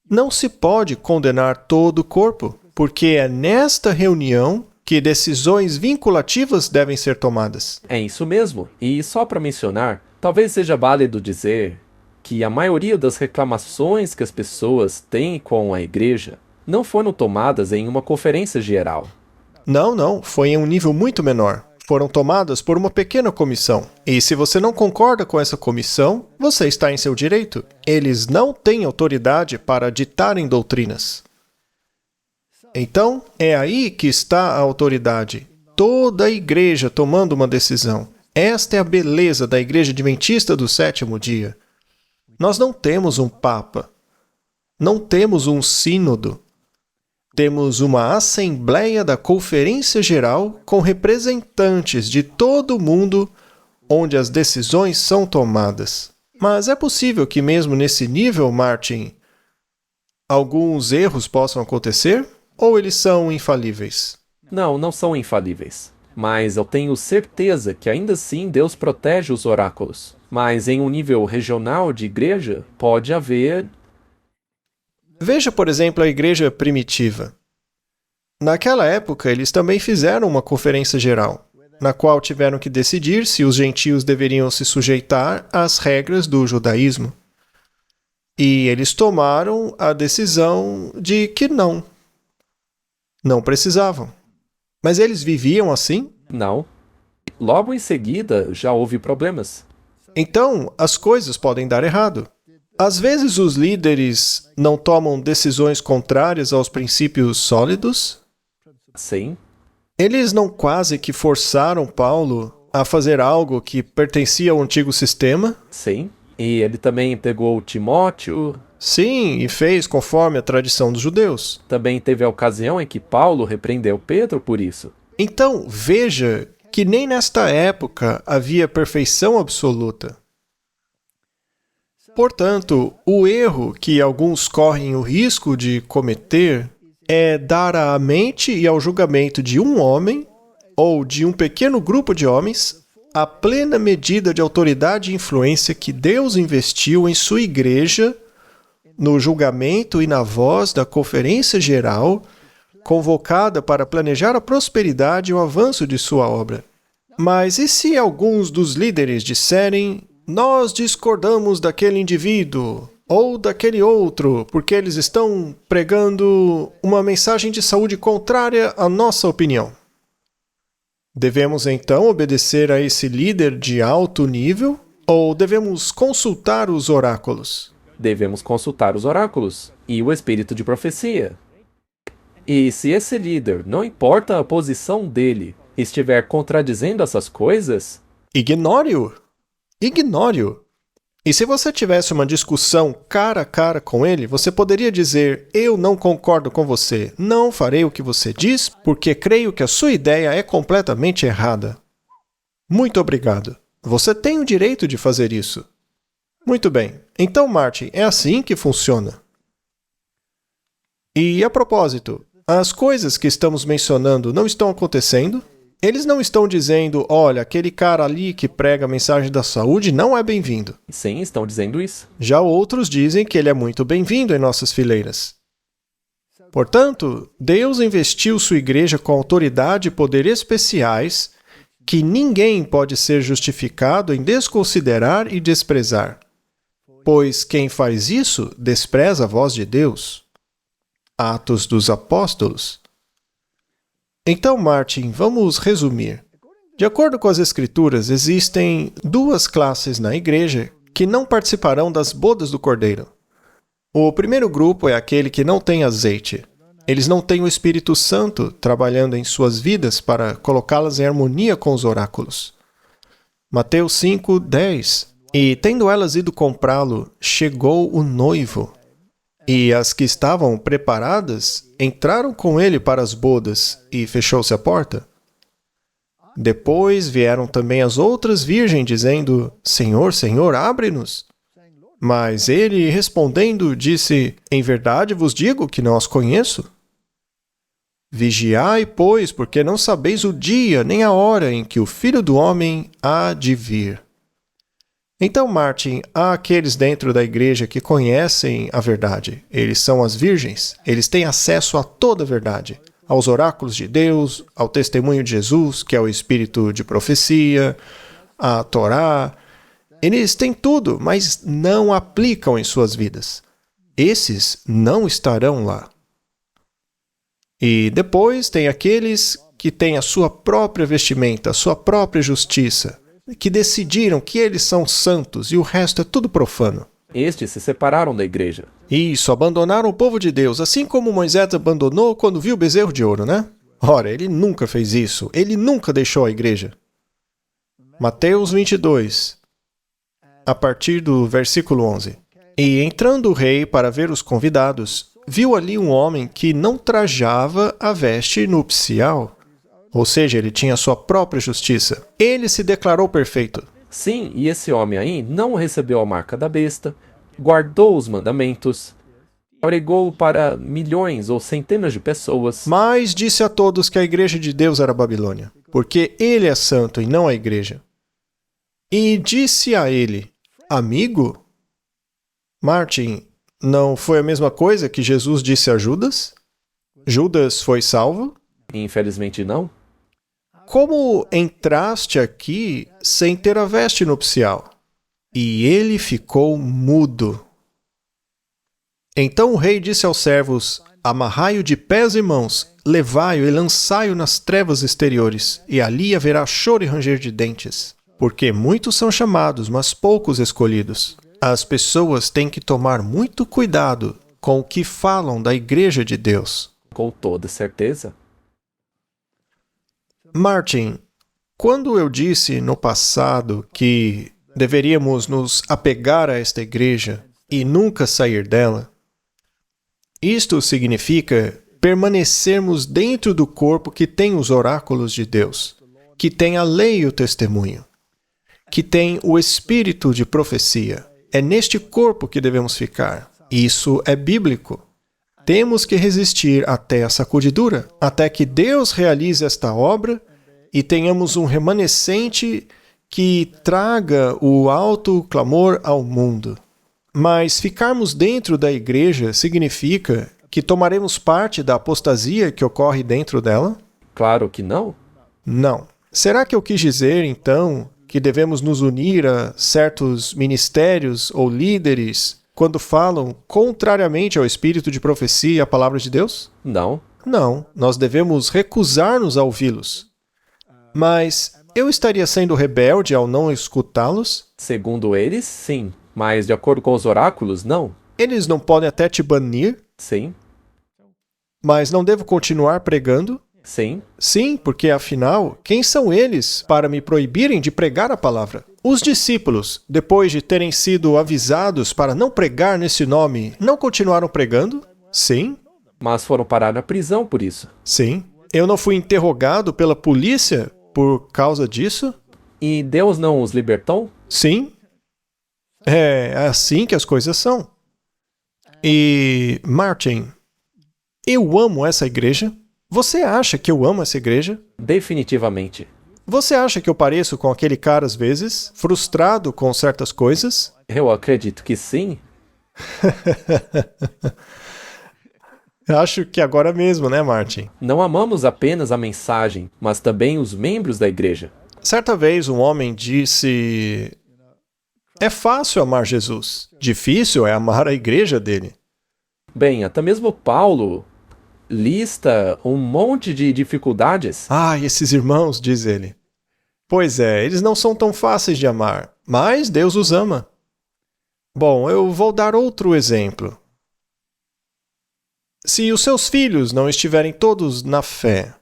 Não se pode condenar todo o corpo, porque é nesta reunião que decisões vinculativas devem ser tomadas. É isso mesmo. E só para mencionar, talvez seja válido dizer que a maioria das reclamações que as pessoas têm com a igreja não foram tomadas em uma conferência geral. Não, foi em um nível muito menor. Foram tomadas por uma pequena comissão. E se você não concorda com essa comissão, você está em seu direito. Eles não têm autoridade para ditarem doutrinas. Então, é aí que está a autoridade. Toda a igreja tomando uma decisão. Esta é a beleza da Igreja Adventista do Sétimo Dia. Nós não temos um papa. Não temos um sínodo. Temos uma assembleia da Conferência Geral com representantes de todo o mundo onde as decisões são tomadas. Mas é possível que mesmo nesse nível, Martin, alguns erros possam acontecer? Ou eles são infalíveis? Não são infalíveis. Mas eu tenho certeza que ainda assim Deus protege os oráculos. Mas em um nível regional de igreja, pode haver... Veja, por exemplo, a igreja primitiva. Naquela época, eles também fizeram uma conferência geral, na qual tiveram que decidir se os gentios deveriam se sujeitar às regras do judaísmo. E eles tomaram a decisão de que não precisavam. Mas eles viviam assim? Não. Logo em seguida, já houve problemas. Então, as coisas podem dar errado. Às vezes os líderes não tomam decisões contrárias aos princípios sólidos? Sim. Eles não quase que forçaram Paulo a fazer algo que pertencia ao antigo sistema? Sim. E ele também pegou Timóteo. Sim, e fez conforme a tradição dos judeus. Também teve a ocasião em que Paulo repreendeu Pedro por isso. Então, veja que nem nesta época havia perfeição absoluta. Portanto, o erro que alguns correm o risco de cometer é dar à mente e ao julgamento de um homem ou de um pequeno grupo de homens a plena medida de autoridade e influência que Deus investiu em sua igreja no julgamento e na voz da Conferência Geral, convocada para planejar a prosperidade e o avanço de sua obra. Mas e se alguns dos líderes disserem: nós discordamos daquele indivíduo ou daquele outro, porque eles estão pregando uma mensagem de saúde contrária à nossa opinião? Devemos então obedecer a esse líder de alto nível ou devemos consultar os oráculos? Devemos consultar os oráculos e o espírito de profecia. E se esse líder, não importa a posição dele, estiver contradizendo essas coisas... Ignore-o! Ignore-o! E se você tivesse uma discussão cara a cara com ele, você poderia dizer: eu não concordo com você, não farei o que você diz, porque creio que a sua ideia é completamente errada. Muito obrigado. Você tem o direito de fazer isso. Muito bem. Então, Martin, é assim que funciona. E a propósito, as coisas que estamos mencionando não estão acontecendo? Eles não estão dizendo, olha, aquele cara ali que prega a mensagem da saúde não é bem-vindo. Sim, estão dizendo isso. Já outros dizem que ele é muito bem-vindo em nossas fileiras. Portanto, Deus investiu sua igreja com autoridade e poder especiais que ninguém pode ser justificado em desconsiderar e desprezar. Pois quem faz isso despreza a voz de Deus. Atos dos Apóstolos. Então, Martin, vamos resumir. De acordo com as Escrituras, existem duas classes na igreja que não participarão das bodas do Cordeiro. O primeiro grupo é aquele que não tem azeite. Eles não têm o Espírito Santo trabalhando em suas vidas para colocá-las em harmonia com os oráculos. Mateus 5:10. E tendo elas ido comprá-lo, chegou o noivo. E as que estavam preparadas entraram com ele para as bodas, e fechou-se a porta. Depois vieram também as outras virgens, dizendo, Senhor, Senhor, abre-nos. Mas ele, respondendo, disse, em verdade vos digo que não as conheço. Vigiai, pois, porque não sabeis o dia nem a hora em que o Filho do Homem há de vir. Então, Martin, há aqueles dentro da igreja que conhecem a verdade. Eles são as virgens. Eles têm acesso a toda a verdade. Aos oráculos de Deus, ao testemunho de Jesus, que é o espírito de profecia, à Torá. Eles têm tudo, mas não aplicam em suas vidas. Esses não estarão lá. E depois tem aqueles que têm a sua própria vestimenta, a sua própria justiça, que decidiram que eles são santos e o resto é tudo profano. Estes se separaram da igreja. Isso, abandonaram o povo de Deus, assim como Moisés abandonou quando viu o bezerro de ouro, né? Ora, ele nunca fez isso, ele nunca deixou a igreja. Mateus 22, a partir do versículo 11. E entrando o rei para ver os convidados, viu ali um homem que não trajava a veste nupcial. Ou seja, ele tinha sua própria justiça. Ele se declarou perfeito. Sim, e esse homem aí não recebeu a marca da besta, guardou os mandamentos, pregou para milhões ou centenas de pessoas. Mas disse a todos que a igreja de Deus era a Babilônia, porque ele é santo e não a igreja. E disse a ele, amigo, Martin, não foi a mesma coisa que Jesus disse a Judas? Judas foi salvo? Infelizmente não. Como entraste aqui sem ter a veste nupcial? E ele ficou mudo. Então o rei disse aos servos, amarrai-o de pés e mãos, levai-o e lançai-o nas trevas exteriores, e ali haverá choro e ranger de dentes. Porque muitos são chamados, mas poucos escolhidos. As pessoas têm que tomar muito cuidado com o que falam da igreja de Deus. Com toda certeza. Martin, quando eu disse no passado que deveríamos nos apegar a esta igreja e nunca sair dela, isto significa permanecermos dentro do corpo que tem os oráculos de Deus, que tem a lei e o testemunho, que tem o espírito de profecia. É neste corpo que devemos ficar. Isso é bíblico. Temos que resistir até a sacudidura, até que Deus realize esta obra e tenhamos um remanescente que traga o alto clamor ao mundo. Mas ficarmos dentro da igreja significa que tomaremos parte da apostasia que ocorre dentro dela? Claro que não. Não. Será que eu quis dizer, então, que devemos nos unir a certos ministérios ou líderes quando falam contrariamente ao espírito de profecia e à palavra de Deus? Não. Não, nós devemos recusar-nos a ouvi-los. Mas eu estaria sendo rebelde ao não escutá-los? Segundo eles, sim. Mas de acordo com os oráculos, não. Eles não podem até te banir? Sim. Mas não devo continuar pregando? Sim. Sim, porque afinal, quem são eles para me proibirem de pregar a palavra? Os discípulos, depois de terem sido avisados para não pregar nesse nome, não continuaram pregando? Sim. Mas foram parar na prisão por isso. Sim. Eu não fui interrogado pela polícia por causa disso? E Deus não os libertou? Sim. É assim que as coisas são. E, Martin, Eu amo essa igreja? Você acha que eu amo essa igreja? Definitivamente. Você acha que eu pareço com aquele cara às vezes, frustrado com certas coisas? Eu acredito que sim. Acho que agora mesmo, né, Martin? Não amamos apenas a mensagem, mas também os membros da igreja. Certa vez um homem disse: é fácil amar Jesus, difícil é amar a igreja dele. Bem, até mesmo Paulo lista um monte de dificuldades. Ah, esses irmãos, diz ele. Pois é, eles não são tão fáceis de amar, mas Deus os ama. Bom, eu vou dar outro exemplo. Se os seus filhos não estiverem todos na fé,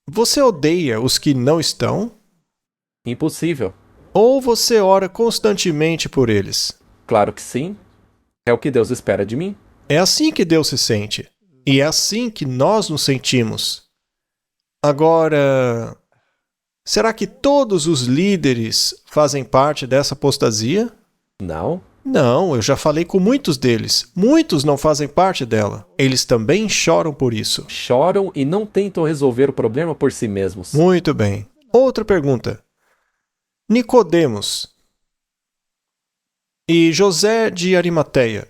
você odeia os que não estão? Impossível. Ou você ora constantemente por eles? Claro que sim. É o que Deus espera de mim. É assim que Deus se sente. E é assim que nós nos sentimos. Agora, será que todos os líderes fazem parte dessa apostasia? Não. Não, eu já falei com muitos deles. Muitos não fazem parte dela. Eles também choram por isso. Choram e não tentam resolver o problema por si mesmos. Muito bem. Outra pergunta. Nicodemos e José de Arimateia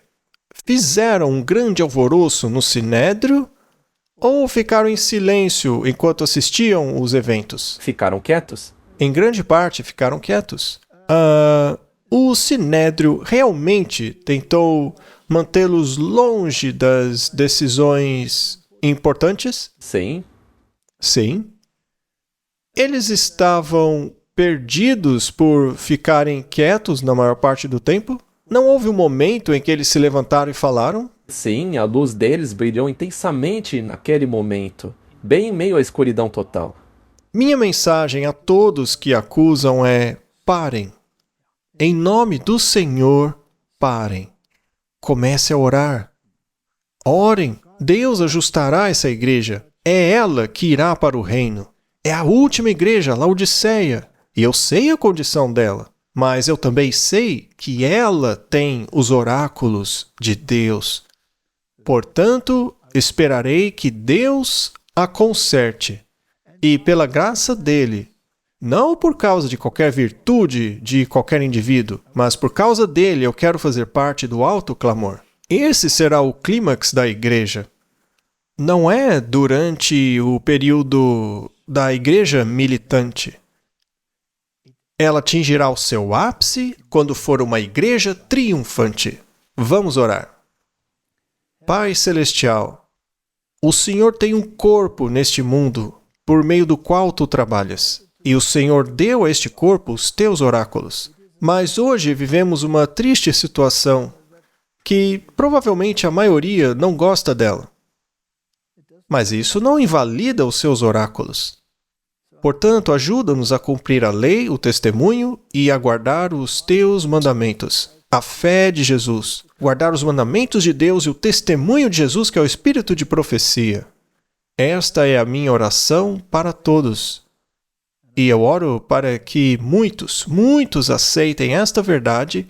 fizeram um grande alvoroço no Sinédrio ou ficaram em silêncio enquanto assistiam os eventos? Ficaram quietos? Em grande parte ficaram quietos. O Sinédrio realmente tentou mantê-los longe das decisões importantes? Sim. Sim. Eles estavam perdidos por ficarem quietos na maior parte do tempo? Não houve um momento em que eles se levantaram e falaram? Sim, a luz deles brilhou intensamente naquele momento, bem em meio à escuridão total. Minha mensagem a todos que acusam é: parem. Em nome do Senhor, parem. Comece a orar. Orem. Deus ajustará essa igreja. É ela que irá para o reino. É a última igreja, Laodiceia. E eu sei a condição dela. Mas eu também sei que ela tem os oráculos de Deus. Portanto, esperarei que Deus a conserte. E pela graça dele, não por causa de qualquer virtude de qualquer indivíduo, mas por causa dele eu quero fazer parte do alto clamor. Esse será o clímax da igreja. Não é durante o período da igreja militante. Ela atingirá o seu ápice quando for uma igreja triunfante. Vamos orar. Pai Celestial, o Senhor tem um corpo neste mundo por meio do qual tu trabalhas. E o Senhor deu a este corpo os teus oráculos. Mas hoje vivemos uma triste situação que provavelmente a maioria não gosta dela. Mas isso não invalida os seus oráculos. Portanto, ajuda-nos a cumprir a lei, o testemunho e a guardar os teus mandamentos. A fé de Jesus, guardar os mandamentos de Deus e o testemunho de Jesus, que é o espírito de profecia. Esta é a minha oração para todos. E eu oro para que muitos aceitem esta verdade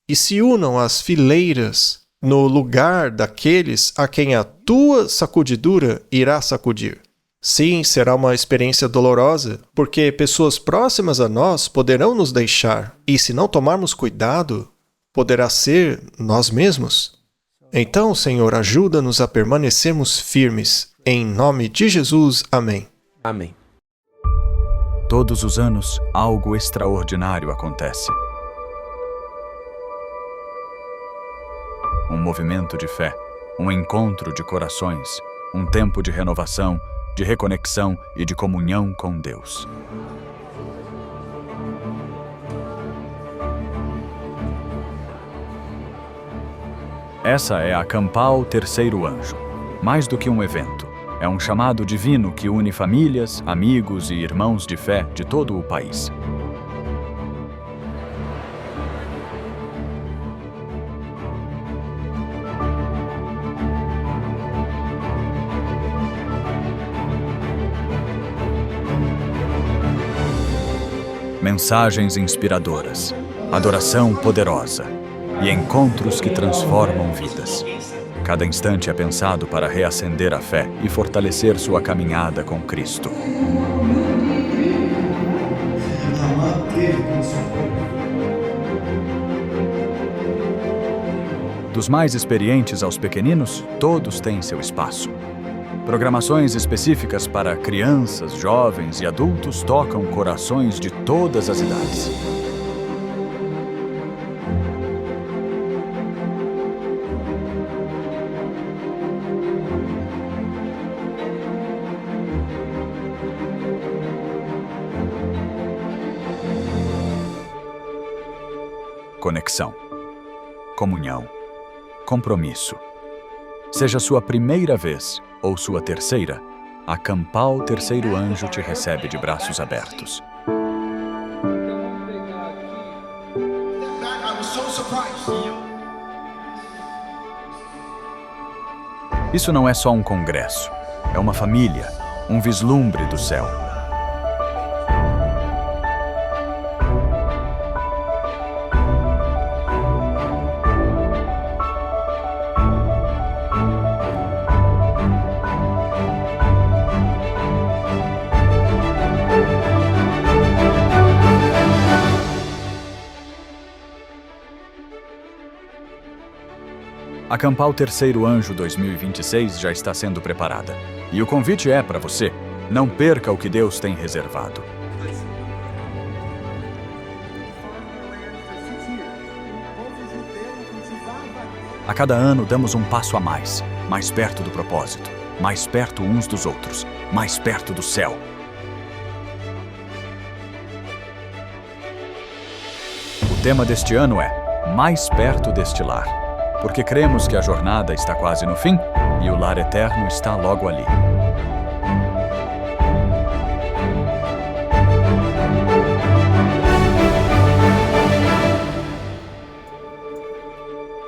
e se unam às fileiras no lugar daqueles a quem a tua sacudidura irá sacudir. Sim, será uma experiência dolorosa, porque pessoas próximas a nós poderão nos deixar, e se não tomarmos cuidado, poderá ser nós mesmos. Então, Senhor, ajuda-nos a permanecermos firmes. Em nome de Jesus, amém. Amém. Todos os anos, algo extraordinário acontece. Um movimento de fé, um encontro de corações, um tempo de renovação, de reconexão e de comunhão com Deus. Essa é a Campal Terceiro Anjo. Mais do que um evento, é um chamado divino que une famílias, amigos e irmãos de fé de todo o país. Mensagens inspiradoras, adoração poderosa e encontros que transformam vidas. Cada instante é pensado para reacender a fé e fortalecer sua caminhada com Cristo. Dos mais experientes aos pequeninos, todos têm seu espaço. Programações específicas para crianças, jovens e adultos tocam corações de todas as idades. Conexão, comunhão, compromisso. Seja sua primeira vez ou sua terceira, a Campal Terceiro Anjo te recebe de braços abertos. Isso não é só um congresso, é uma família, um vislumbre do céu. A Campal Terceiro Anjo 2026 já está sendo preparada. E o convite é para você. Não perca o que Deus tem reservado. A cada ano damos um passo a mais perto do propósito, mais perto uns dos outros, mais perto do céu. O tema deste ano é Mais Perto deste Lar. Porque cremos que a jornada está quase no fim e o lar eterno está logo ali.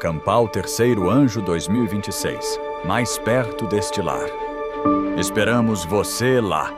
Campal Terceiro Anjo 2026. Mais perto deste lar. Esperamos você lá.